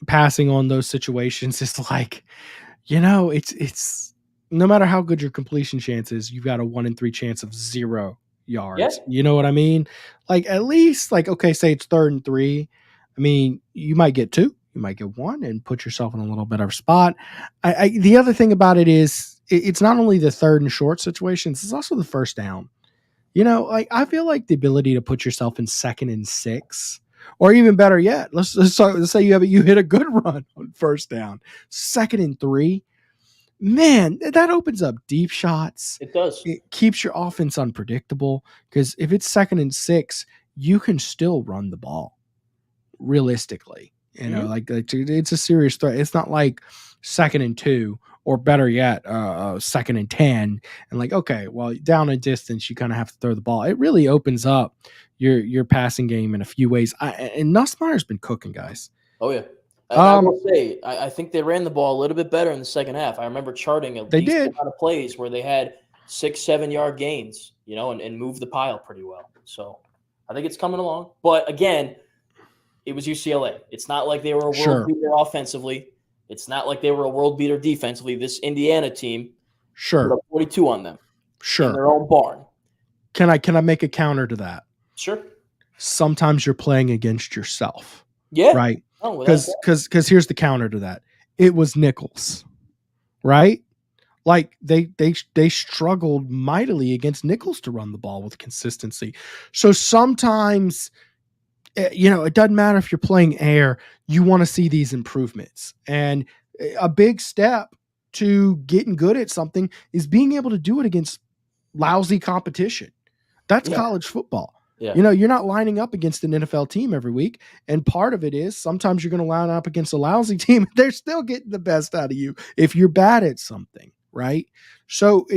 passing on those situations is like, it's no matter how good your completion chance is, you've got a 1 in 3 chance of 0 yards. Yeah. You know what I mean? Like, at least, like, okay, say it's 3rd and 3. You might get 2, you might get 1 and put yourself in a little better spot. The other thing about it is it's not only the 3rd and short situations, it's also the first down. I feel like the ability to put yourself in 2nd and 6, or even better yet, let's say you hit a good run on first down, 2nd and 3. Man, that opens up deep shots. It does. It keeps your offense unpredictable, because if it's 2nd and 6, you can still run the ball realistically. It's a serious threat. It's not like 2nd and 2, or better yet, 2nd and 10, and like, okay, well, down a distance, you kind of have to throw the ball. It really opens up your passing game in a few ways. And Nussmeier's been cooking, guys. Oh yeah. I will say, I think they ran the ball a little bit better in the second half. I remember charting a decent amount of plays where they had 6-7 yard gains, and moved the pile pretty well. So I think it's coming along. But again, it was UCLA. It's not like they were a world beater offensively. It's not like they were a world beater defensively. This Indiana team Sure. Put up 42 on them. Sure. In their own barn. Can I make a counter to that? Sure. Sometimes you're playing against yourself. Yeah. Right. Oh, because here's the counter to that. It was Nichols, right? Like they struggled mightily against Nichols to run the ball with consistency. So sometimes, it doesn't matter if you're playing air, you want to see these improvements. And a big step to getting good at something is being able to do it against lousy competition. That's college football. Yeah. You're not lining up against an NFL team every week. And part of it is sometimes you're going to line up against a lousy team. They're still getting the best out of you if you're bad at something, right? So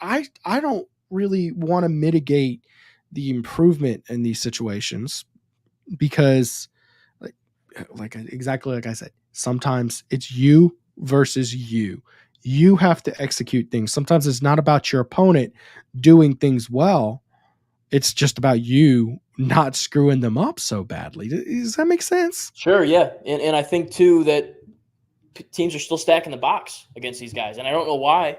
I don't really want to mitigate the improvement in these situations because exactly like I said, sometimes it's you versus you. You have to execute things. Sometimes it's not about your opponent doing things well. It's just about you not screwing them up so badly. Does that make sense? Sure, yeah. And I think, too, that teams are still stacking the box against these guys. And I don't know why,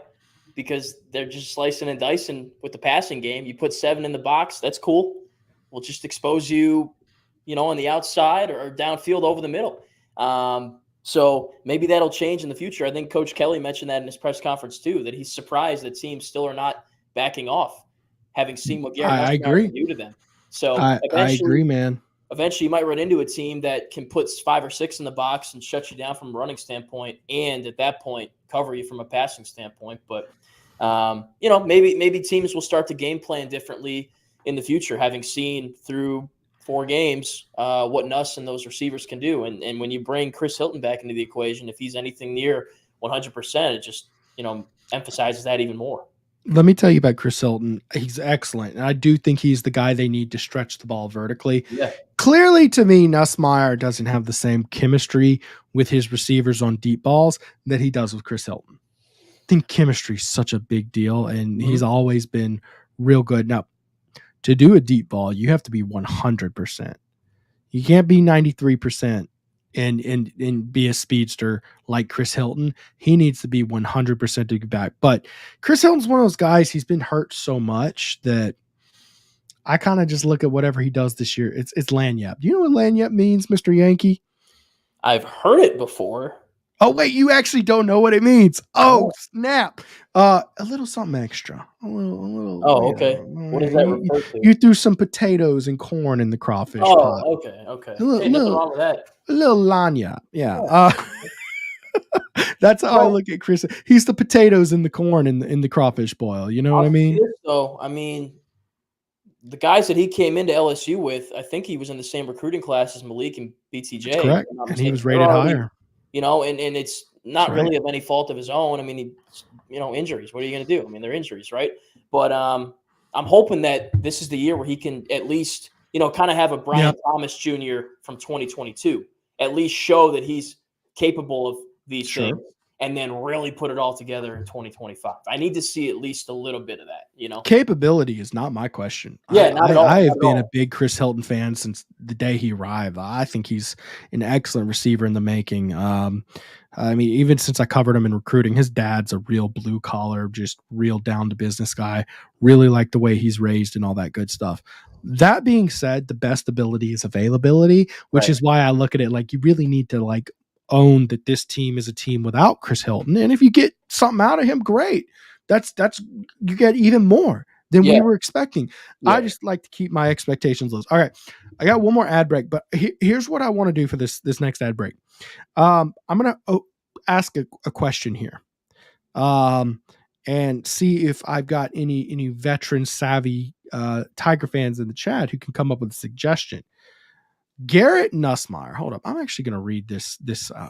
because they're just slicing and dicing with the passing game. You put 7 in the box, that's cool. We'll just expose you, on the outside or downfield over the middle. So maybe that'll change in the future. I think Coach Kelly mentioned that in his press conference, too, that he's surprised that teams still are not backing off, having seen what Garrett Nussmeier can do to them. So I agree, man. Eventually, you might run into a team that can put 5 or 6 in the box and shut you down from a running standpoint, and at that point, cover you from a passing standpoint. But maybe teams will start to game plan differently in the future, having seen through 4 games what Nuss and those receivers can do. And when you bring Chris Hilton back into the equation, if he's anything near 100%, it just emphasizes that even more. Let me tell you about Chris Hilton. He's excellent. And I do think he's the guy they need to stretch the ball vertically. Yeah. Clearly, to me, Nussmeier doesn't have the same chemistry with his receivers on deep balls that he does with Chris Hilton. I think chemistry is such a big deal, and he's always been real good. Now, to do a deep ball, you have to be 100%. You can't be 93% and be a speedster like Chris Hilton. He needs to be 100% to get back. But Chris Hilton's one of those guys, he's been hurt so much that I kind of just look at whatever he does this year. It's lanyap. Do you know what lanyap means, Mr. Yankee? I've heard it before. Oh, wait, you actually don't know what it means. Oh, snap. A little something extra. A little. Oh, okay. What does that refer to? You threw some potatoes and corn in the crawfish pot. Oh, okay. Nothing wrong with that. A little lanya. Yeah. That's how I look at Chris. He's the potatoes and the corn in the crawfish boil. You know what I mean? So, the guys that he came into LSU with, I think he was in the same recruiting class as Malik and BTJ. That's correct. And he was rated higher. And it's not really of any fault of his own. Injuries. What are you going to do? They're injuries, right? But I'm hoping that this is the year where he can at least, kind of have a Brian Thomas Jr. from 2022, at least show that he's capable of these things, and then really put it all together in 2025. I need to see at least a little bit of that, Capability is not my question. Yeah, not at all. I have been a big Chris Hilton fan since the day he arrived. I think he's an excellent receiver in the making. Even since I covered him in recruiting, his dad's a real blue collar, just real down to business guy. Really like the way he's raised and all that good stuff. That being said, the best ability is availability, which is why I look at it like you really need to own that this team is a team without Chris Hilton. And if you get something out of him, great. That's you get even more than we were expecting. I just like to keep my expectations low. All right. I got one more ad break, but here's what I want to do for this next ad break. I'm going to ask a question here. And see if I've got any veteran savvy Tiger fans in the chat who can come up with a suggestion. Garrett Nussmeier, hold up. I'm actually going to read this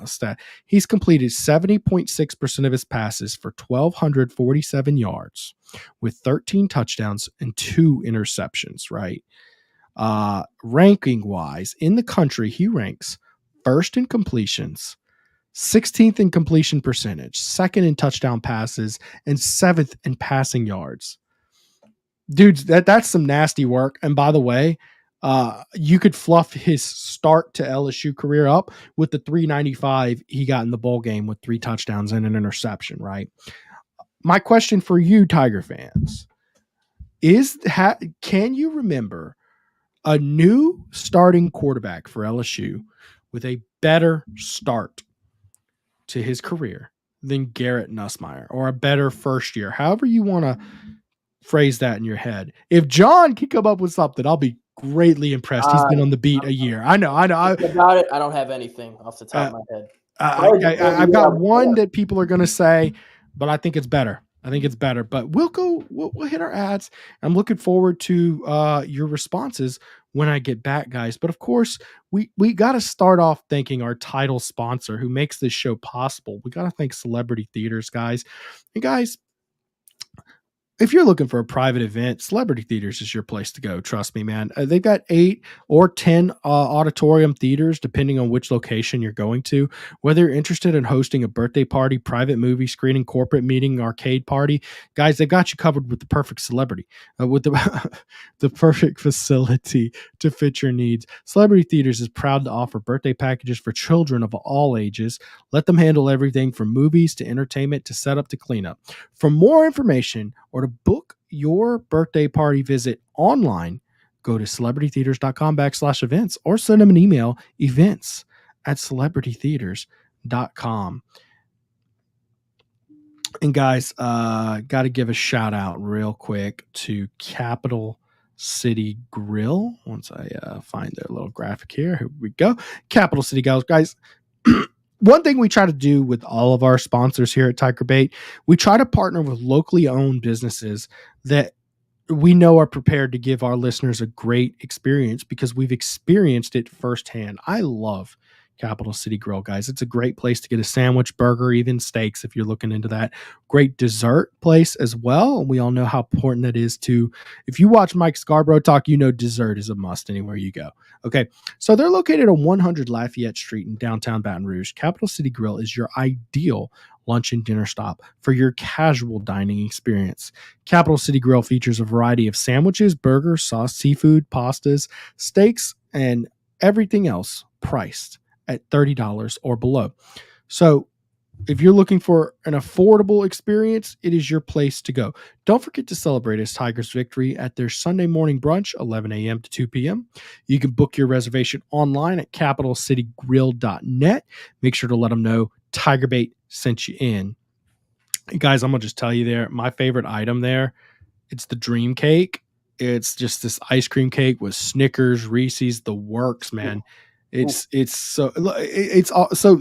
stat. He's completed 70.6% of his passes for 1,247 yards with 13 touchdowns and 2 interceptions, right? Ranking wise, in the country, he ranks first in completions, 16th in completion percentage, second in touchdown passes, and 7th in passing yards. Dudes, that's some nasty work. And by the way, you could fluff his start to LSU career up with the 395 he got in the bowl game with 3 touchdowns and an interception, right? my question for you, Tiger fans, can you remember a new starting quarterback for LSU with a better start to his career than Garrett Nussmeier, or a better first year? However you want to phrase that in your head. If John can come up with something, I'll be greatly impressed. He's been on the beat a year. I know. About it, I don't have anything off the top of my head. I've got one that people are going to say, but I think it's better. But we'll hit our ads. I'm looking forward to your responses when I get back, guys. But of course, we got to start off thanking our title sponsor who makes this show possible. We got to thank Celebrity Theaters, guys. And guys, if you're looking for a private event, Celebrity Theaters is your place to go. Trust me, man. They've got 8 or 10 auditorium theaters, depending on which location you're going to. Whether you're interested in hosting a birthday party, private movie screening, corporate meeting, arcade party, guys, they got you covered with the perfect celebrity, with the perfect facility to fit your needs. Celebrity Theaters is proud to offer birthday packages for children of all ages. Let them handle everything from movies to entertainment to setup to cleanup. For more information or to book your birthday party, visit online. Go to celebritytheaters.com/events or send them an email, events@celebritytheaters.com. And guys, got to give a shout out real quick to Capital City Grill. Once I find their little graphic here we go. Capital City Grill, guys. One thing we try to do with all of our sponsors here at TigerBait, we try to partner with locally owned businesses that we know are prepared to give our listeners a great experience because we've experienced it firsthand. I love Capital City Grill, guys. It's a great place to get a sandwich, burger, even steaks if you're looking into that. Great dessert place as well. And we all know how important that is to, if you watch Mike Scarborough talk, you know dessert is a must anywhere you go. Okay, so they're located on 100 Lafayette Street in downtown Baton Rouge. Capital City Grill is your ideal lunch and dinner stop for your casual dining experience. Capital City Grill features a variety of sandwiches, burgers, sauce, seafood, pastas, steaks, and everything else priced at $30 or below. So if you're looking for an affordable experience, it is your place to go. Don't forget to celebrate his Tigers' victory at their Sunday morning brunch, 11 a.m. to 2 p.m. You can book your reservation online at capitalcitygrill.net. Make sure to let them know TigerBait sent you in. And guys, I'm going to just tell you there, my favorite item there, it's the dream cake. It's just this ice cream cake with Snickers, Reese's, the works, man. It's so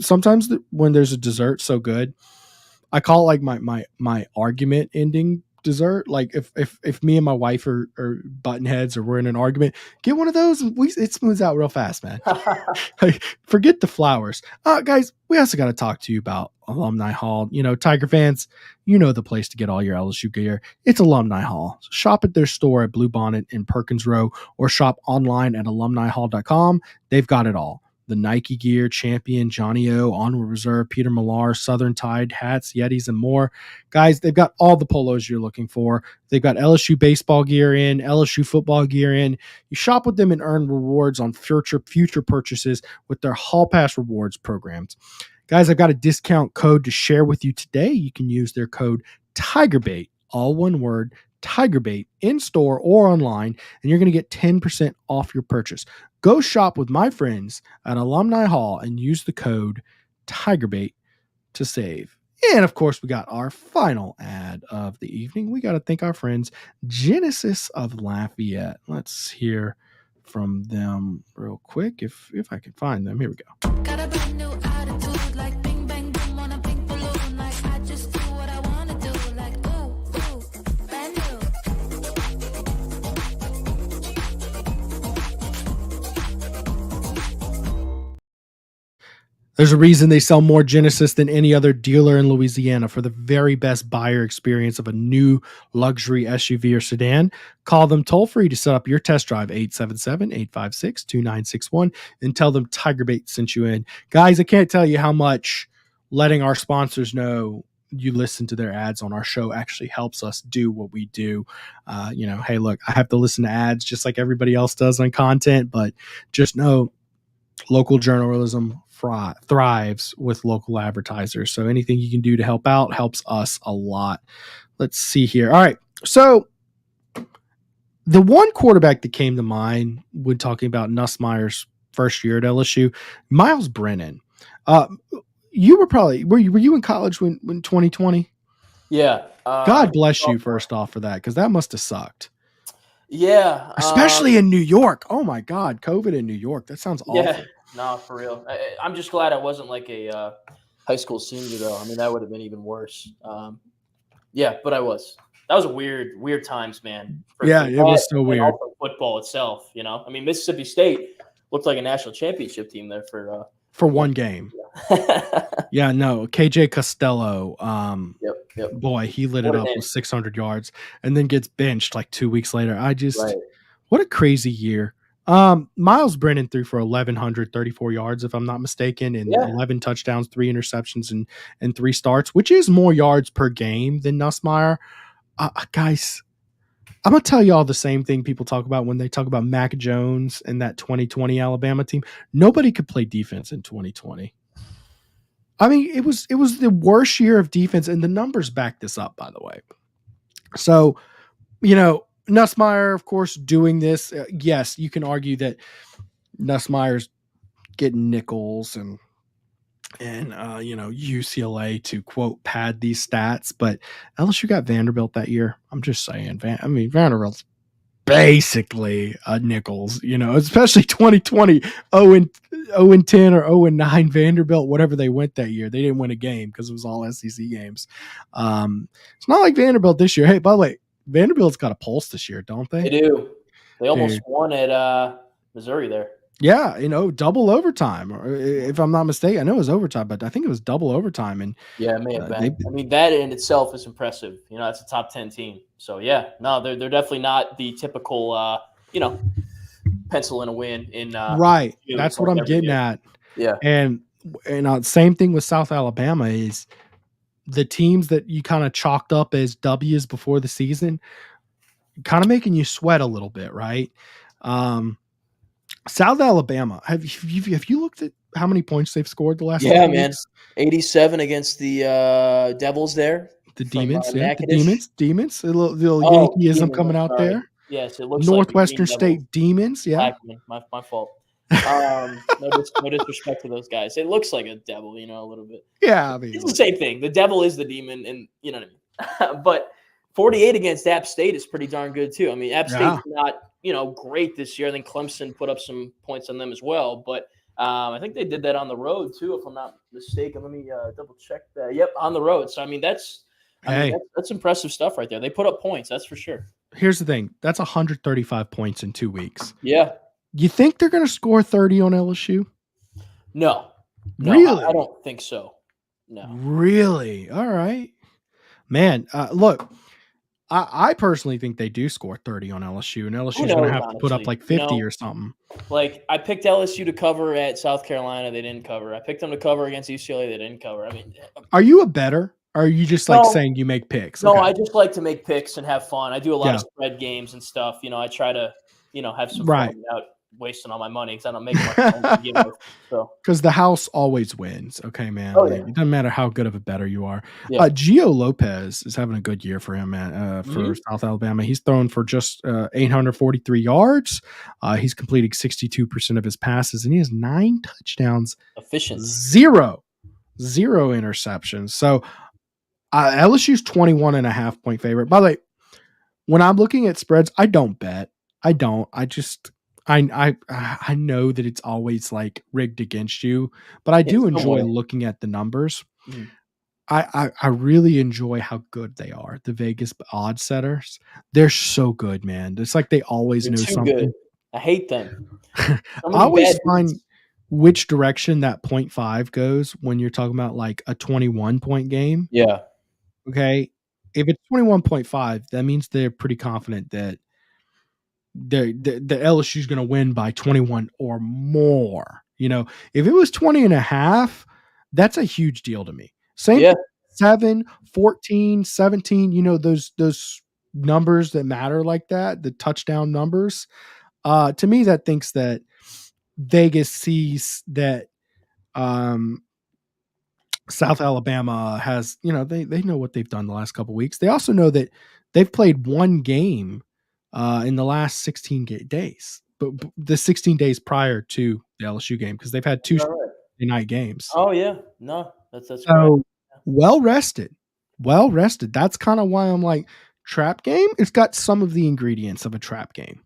sometimes when there's a dessert so good, I call it like my argument ending dessert. Like if me and my wife are button heads or we're in an argument, get one of those. It smooths out real fast, man. Like, forget the flowers. Guys, we also got to talk to you about Alumni Hall. You know, Tiger fans, you know the place to get all your LSU gear. It's Alumni Hall. Shop at their store at Blue Bonnet in Perkins Row or shop online at alumnihall.com. They've got it all. The Nike gear, Champion, Johnny O, Onward Reserve, Peter Millar, Southern Tide, hats, Yetis, and more. Guys, they've got all the polos you're looking for. They've got LSU baseball gear in, LSU football gear in. You shop with them and earn rewards on future purchases with their Hall Pass rewards programs. Guys, I've got a discount code to share with you today. You can use their code TigerBait, all one word, TigerBait, in store or online, and you're going to get 10% off your purchase. Go shop with my friends at Alumni Hall and use the code TigerBait to save. And of course, we got our final ad of the evening. We got to thank our friends Genesis of Lafayette. Let's hear from them real quick if I can find them. Here we go. Got a brand new attitude, like bing bang boom on a pink balloon, like I just do what I want to do, like ooh, brand new. There's a reason they sell more Genesis than any other dealer in Louisiana. For the very best buyer experience of a new luxury SUV or sedan, call them toll-free to set up your test drive, 877-856-2961, and tell them TigerBait sent you in. Guys, I can't tell you how much letting our sponsors know you listen to their ads on our show actually helps us do what we do. Hey, look, I have to listen to ads just like everybody else does on content, but just know local journalism thrives with local advertisers. So anything you can do to help out helps us a lot. Let's see here. All right. So the one quarterback that came to mind when talking about Nussmeier's first year at LSU, Miles Brennan. You were you in college when 2020? Yeah. God bless you first off for that, because that must have sucked. Yeah. Especially in New York. Oh my God, COVID in New York. That sounds awful. Yeah. No, for real. I'm just glad I wasn't like a high school senior though. I mean, that would have been even worse. Yeah, but I was. That was a weird times, man. Yeah, it was so weird. Also football itself, you know. I mean, Mississippi State looked like a national championship team there for one game. Yeah, no, KJ Costello. Yep. Boy, he lit it up with 600 yards and then gets benched like 2 weeks later. What a crazy year. Miles Brennan threw for 1,134 yards, if I'm not mistaken, and 11 touchdowns, 3 interceptions, and 3 starts, which is more yards per game than Nussmeier. Guys, I'm going to tell you all the same thing people talk about when they talk about Mac Jones and that 2020 Alabama team. Nobody could play defense in 2020. I mean, it was the worst year of defense, and the numbers back this up, by the way. So, you know, Nussmeier, of course, doing this. Yes, you can argue that Nussmeier's getting nickels and UCLA to quote pad these stats, but LSU got Vanderbilt that year. I'm just saying, Vanderbilt's basically a nickels, especially 2020 0-10 or 0-9 Vanderbilt, whatever they went that year. They didn't win a game because it was all SEC games. It's not like Vanderbilt this year. Hey, by the way, Vanderbilt's got a pulse this year, don't they? They do. They almost won at Missouri there. Yeah, double overtime, or if I'm not mistaken. I know it was overtime, but I think it was double overtime. And yeah, it may have been. I mean, that in itself is impressive. It's a top 10 team. So yeah, no, they're definitely not the typical, pencil in a win in. Right, that's what I'm getting at. Yeah, and same thing with South Alabama is the teams that you kind of chalked up as W's before the season, kind of making you sweat a little bit, right? South Alabama, have you looked at how many points they've scored the last? Yeah, man, 87 against the Devils there. The Demons, the Demons. A little Yankeeism coming out there. Yes, it looks Northwestern like State Demons. Yeah, my fault. No disrespect to those guys. It looks like a devil, a little bit. Yeah, I mean, it's the same thing. The devil is the demon, and you know what I mean. But 48 against App State is pretty darn good too. I mean, App State's not great this year. I think Clemson put up some points on them as well, but I think they did that on the road too, if I'm not mistaken. Let me double check that. Yep, on the road. So I mean, that's impressive stuff right there. They put up points, that's for sure. Here's the thing: that's 135 points in 2 weeks. Yeah. You think they're going to score 30 on LSU? No, really? I don't think so. No. Really? All right, man. Look, I personally think they do score 30 on LSU, and LSU's going to have to put up like 50 or something. Like, I picked LSU to cover at South Carolina. They didn't cover. I picked them to cover against UCLA. They didn't cover. I mean, are you a bettor? Or are you just saying you make picks? No, I just like to make picks and have fun. I do a lot of spread games and stuff. I try to, have some fun without wasting all my money because I don't make much money to begin with. So, because the house always wins. Okay, man. It doesn't matter how good of a bettor you are. Yeah. Gio Lopez is having a good year for him, man. For South Alabama, he's thrown for just 843 yards. He's completing 62% of his passes, and he has 9 touchdowns. Efficient. Zero interceptions. So LSU's 21.5 point favorite. By the way, when I'm looking at spreads, I don't bet. I don't. I know that it's always like rigged against you, but I do enjoy looking at the numbers. Mm. I really enjoy how good they are. The Vegas odds setters, they're so good, man. It's like they always know something. Good. I hate them. I always find which direction that 0.5 goes when you're talking about like a 21-point game. Yeah. Okay. If it's 21.5, that means they're pretty confident that the LSU is going to win by 21 or more. If it was 20.5, that's a huge deal to me. Same 7, 14, 17, those numbers that matter like that, the touchdown numbers. To me, that thinks that Vegas sees that South Alabama has, they know what they've done the last couple of weeks. They also know that they've played one game in the last 16 days, but the 16 days prior to the LSU game, because they've had two night games. Oh yeah, no, that's so correct. Well rested. That's kind of why I'm like, trap game. It's got some of the ingredients of a trap game.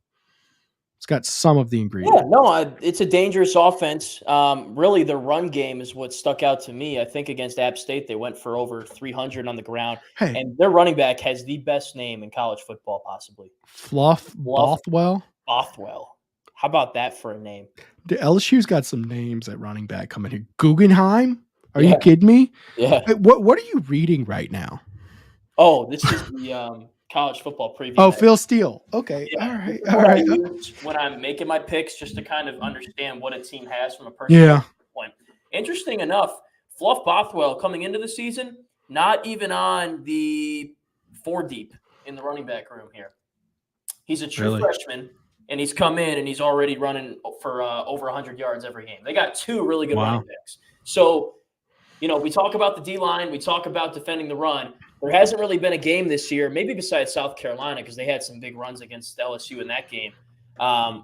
It's got some of the ingredients. Yeah, no, it's a dangerous offense. Really, the run game is what stuck out to me. I think against App State, they went for over 300 on the ground. Hey. And their running back has the best name in college football, possibly. Bothwell. Bothwell. How about that for a name? The LSU's got some names at running back coming here. Guggenheim? Are you kidding me? Yeah. Hey, what are you reading right now? Oh, this is the college football preview. Oh, Phil Steele. Okay. Yeah. All right. I use when I'm making my picks, just to kind of understand what a team has from a personal point. Interesting enough, Fluff Bothwell coming into the season, not even on the 4 deep in the running back room here. He's a true freshman, and he's come in and he's already running for over 100 yards every game. They got 2 really good running backs. So, we talk about the D-line, we talk about defending the run. There hasn't really been a game this year, maybe besides South Carolina, because they had some big runs against LSU in that game,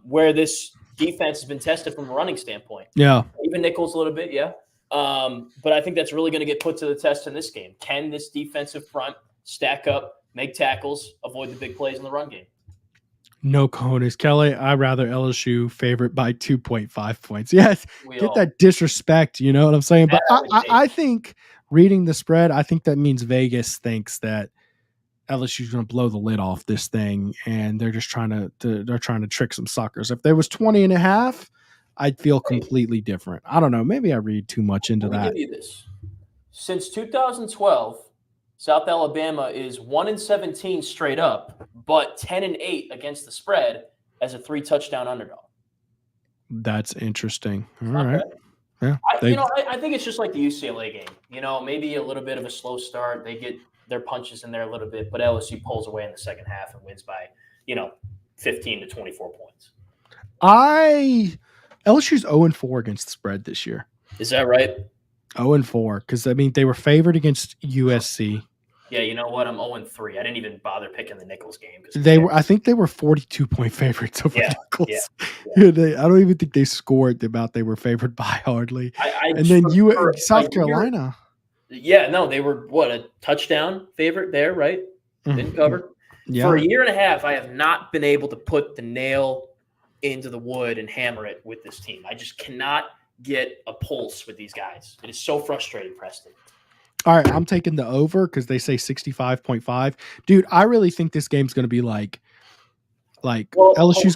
where this defense has been tested from a running standpoint. Yeah. Even Nichols a little bit, yeah. But I think that's really going to get put to the test in this game. Can this defensive front stack up, make tackles, avoid the big plays in the run game? No cojones. Kelly, I'd rather LSU favorite by 2.5 points. Yes, get that disrespect, you know what I'm saying? But I think reading the spread, I think that means Vegas thinks that LSU's going to blow the lid off this thing, and they're just trying to trick some suckers. If there was 20.5, I'd feel completely different. I don't know. Maybe I read too much into that. Let me give you this. Since 2012, South Alabama is 1-17 straight up, but 10-8 against the spread as a 3-touchdown underdog. That's interesting. All right. Yeah. I think it's just like the UCLA game. Maybe a little bit of a slow start. They get their punches in there a little bit, but LSU pulls away in the second half and wins by, 15 to 24 points. LSU's 0-4 against the spread this year. Is that right? 0-4, because they were favored against USC. Yeah, you know what? I'm 0-3. I didn't even bother picking the Nichols game. I think they were 42-point favorites over Nichols. Yeah. I don't even think they scored the amount they were favored by hardly. And then South Carolina. Yeah, no, they were a touchdown favorite there, right? Didn't cover. Yeah. For a year and a half, I have not been able to put the nail into the wood and hammer it with this team. I just cannot get a pulse with these guys. It is so frustrating, Preston. All right, I'm taking the over because they say 65.5. Dude, I really think this game's going to be LSU's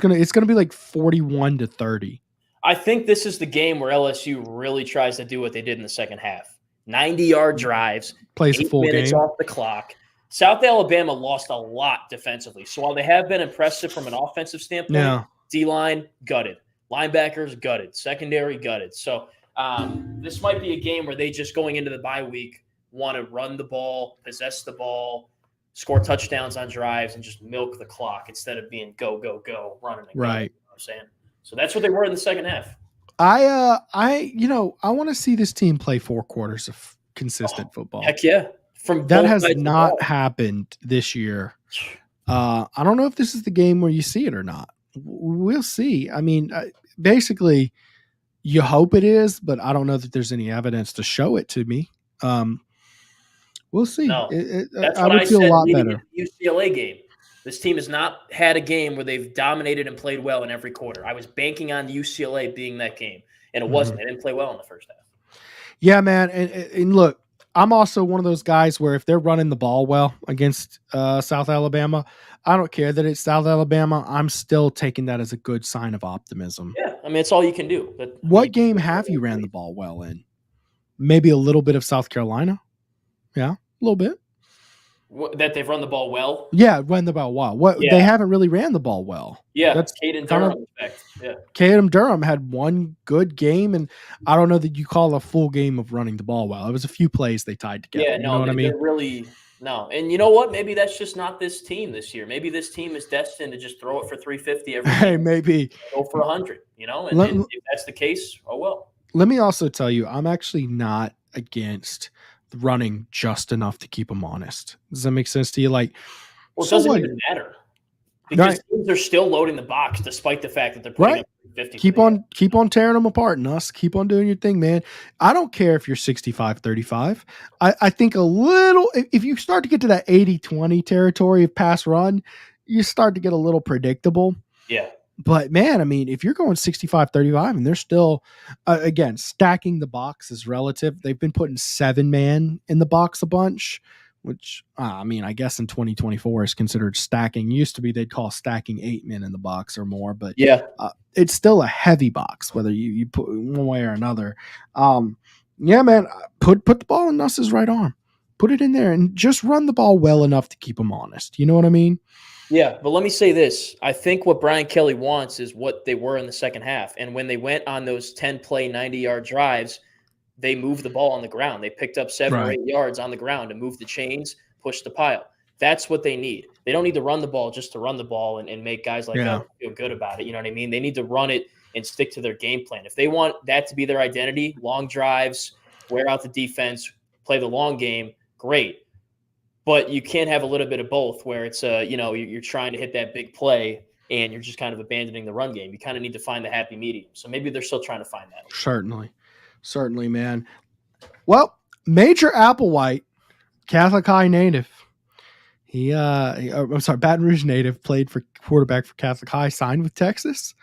going to be like 41-30. I think this is the game where LSU really tries to do what they did in the second half. 90-yard drives, plays a full game. 8 minutes off the clock. South Alabama lost a lot defensively. So while they have been impressive from an offensive standpoint, D-line gutted, linebackers gutted, secondary gutted. So this might be a game where they just going into the bye week want to run the ball, possess the ball, score touchdowns on drives, and just milk the clock instead of being go, go, go, running and right. Go, you know what I'm saying? So that's what they were in the second half. I want to see this team play 4 quarters of consistent football. Heck yeah. That has not happened this year. I don't know if this is the game where you see it or not. We'll see. I mean, basically, you hope it is, but I don't know that there's any evidence to show it to me. We'll see. No, I would feel a lot better. The UCLA game. This team has not had a game where they've dominated and played well in every quarter. I was banking on UCLA being that game, and it wasn't. They didn't play well in the first half. Yeah, man. And look, I'm also one of those guys where if they're running the ball well against South Alabama, I don't care that it's South Alabama. I'm still taking that as a good sign of optimism. Yeah, I mean, it's all you can do. But what game have you ran the ball well in? Maybe a little bit of South Carolina. Yeah, a little bit. That they've run the ball well? Yeah, run the ball well. They haven't really ran the ball well. Yeah, that's Jayden Durham. Jayden Durham had one good game, and I don't know that you call a full game of running the ball well. It was a few plays they tied together. Yeah, no, you know what I mean? No. And you know what? Maybe that's just not this team this year. Maybe this team is destined to just throw it for 350 every Hey, game. maybe Go for 100, and if that's the case, oh well. Let me also tell you, I'm actually not against running just enough to keep them honest. Does that make sense to you? Like, well, it doesn't even matter because teams are still loading the box despite the fact that they're putting up 50. Keep on tearing them apart, Nuss. Keep on doing your thing, man. I don't care if you're 65-35. I think a little, if you start to get to that 80-20 territory of pass run, you start to get a little predictable. Yeah. But man, I mean, if you're going 65-35 and they're still, again, stacking the box is relative. They've been putting 7-man in the box a bunch, which I mean, I guess in 2024 is considered stacking. Used to be they'd call stacking 8 men in the box or more, but yeah, it's still a heavy box, whether you put one way or another. Yeah, man, put the ball in Nuss's right arm, put it in there, and just run the ball well enough to keep him honest. You know what I mean? Yeah, but let me say this. I think what Brian Kelly wants is what they were in the second half. And when they went on those 10-play, 90-yard drives, they moved the ball on the ground. They picked up 7 or 8 yards on the ground and moved the chains, pushed the pile. That's what they need. They don't need to run the ball just to run the ball and make guys like that feel good about it. You know what I mean? They need to run it and stick to their game plan. If they want that to be their identity, long drives, wear out the defense, play the long game, great. But you can't have a little bit of both where it's, you're trying to hit that big play and you're just kind of abandoning the run game. You kind of need to find the happy medium. So maybe they're still trying to find that. Certainly, man. Well, Major Applewhite, Catholic High native. Baton Rouge native, played for quarterback for Catholic High, signed with Texas.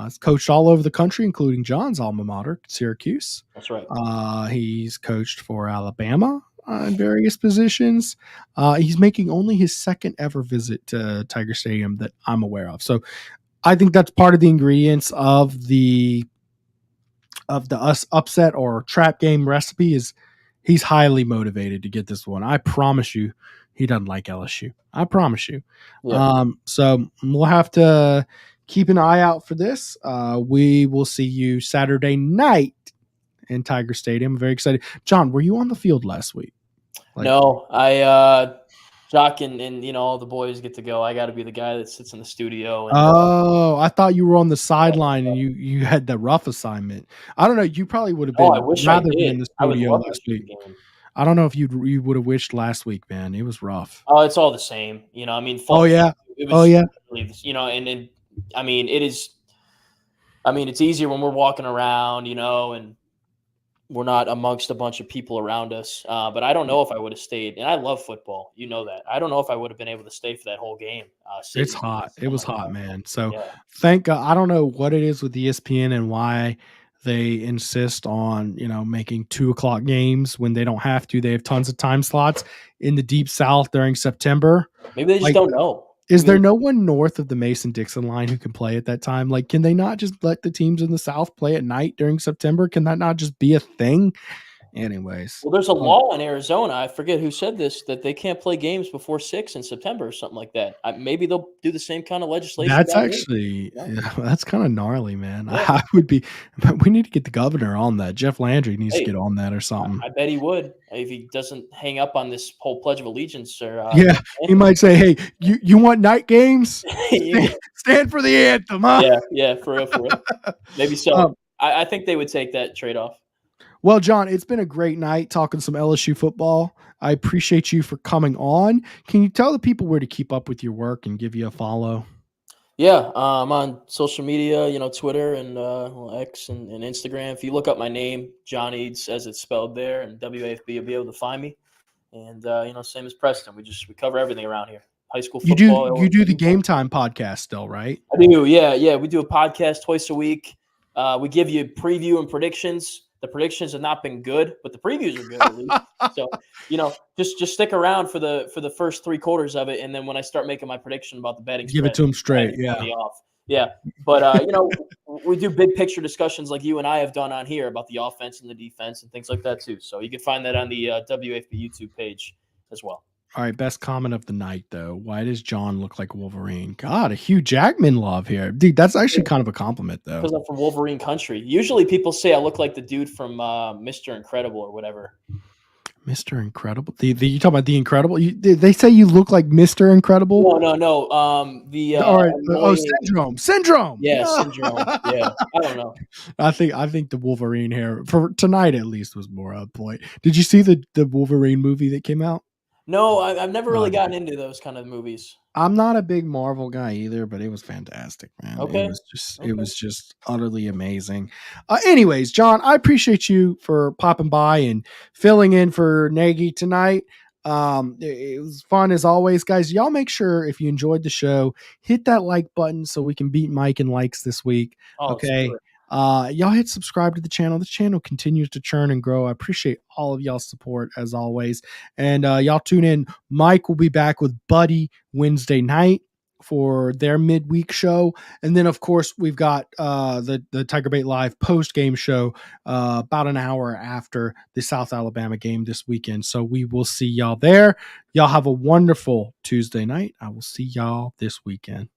He's coached all over the country, including John's alma mater, Syracuse. That's right. He's coached for Alabama in various positions. He's making only his second ever visit to Tiger Stadium that I'm aware of. So I think that's part of the ingredients of the upset or trap game recipe is he's highly motivated to get this one. I promise you he doesn't like LSU. I promise you. Yeah. So we'll have to keep an eye out for this. We will see you Saturday night in Tiger Stadium. I'm very excited. John, were you on the field last week? No, Jock and all the boys get to go. I got to be the guy that sits in the studio. And, I thought you were on the sideline and you had the rough assignment. I don't know. You probably would have been rather than in the studio last week. I don't know if you would have wished last week, man. It was rough. Oh, it's all the same. I mean, it was, I mean, it is. I mean, it's easier when we're walking around, and we're not amongst a bunch of people around us. But I don't know if I would have stayed. And I love football. You know that. I don't know if I would have been able to stay for that whole game. It's hot. It was hot, man. So thank God. I don't know what it is with ESPN and why they insist on, making 2:00 games when they don't have to. They have tons of time slots in the Deep South during September. Maybe they just don't know. Is there no one north of the Mason-Dixon line who can play at that time? Like, can they not just let the teams in the South play at night during September? Can that not just be a thing? Anyways. Well, there's a law in Arizona. I forget who said this, that they can't play games before 6 in September or something like that. Maybe they'll do the same kind of legislation. That's actually, that's kind of gnarly, man. Yeah. We need to get the governor on that. Jeff Landry needs to get on that or something. I bet he would if he doesn't hang up on this whole Pledge of Allegiance. Or he might say, hey, you want night games? Stand for the anthem, huh? Yeah, for real. Maybe so. I think they would take that trade-off. Well, John, it's been a great night talking some LSU football. I appreciate you for coming on. Can you tell the people where to keep up with your work and give you a follow? Yeah, I'm on social media, Twitter and X and Instagram. If you look up my name, John Eads, as it's spelled there, and WAFB, you'll be able to find me. And, same as Preston. We cover everything around here. High school football. You do the Game Time podcast still, right? I do, yeah. We do a podcast twice a week. We give you preview and predictions. The predictions have not been good, but the previews are good at least. So, just stick around for the first 3 quarters of it, and then when I start making my prediction about the betting, give it to them straight. Yeah. But we do big picture discussions like you and I have done on here about the offense and the defense and things like that too. So you can find that on the WAFB YouTube page as well. All right, best comment of the night, though. Why does John look like Wolverine? God, a Hugh Jackman love here. Dude, that's actually kind of a compliment, though. Because I'm from Wolverine country. Usually people say I look like the dude from Mr. Incredible or whatever. Mr. Incredible. You talking about the Incredible? They say you look like Mr. Incredible. No. Syndrome. Yeah, syndrome. Yeah, I don't know. I think the Wolverine hair for tonight at least was more on point. Did you see the Wolverine movie that came out? No, I've never really gotten into those kind of movies. I'm not a big Marvel guy either, but it was fantastic, man. Okay. It was just utterly amazing. Anyways, John, I appreciate you for popping by and filling in for Nagy tonight. It was fun as always, guys. Y'all make sure if you enjoyed the show, hit that like button so we can beat Mike in likes this week. Okay. Y'all hit subscribe to the channel. The channel continues to churn and grow. I appreciate all of y'all's support as always. And y'all tune in. Mike will be back with Buddy Wednesday night for their midweek show. And then of course we've got the TigerBait Live post-game show about an hour after the South Alabama game this weekend. So we will see y'all there. Y'all have a wonderful Tuesday night. I will see y'all this weekend.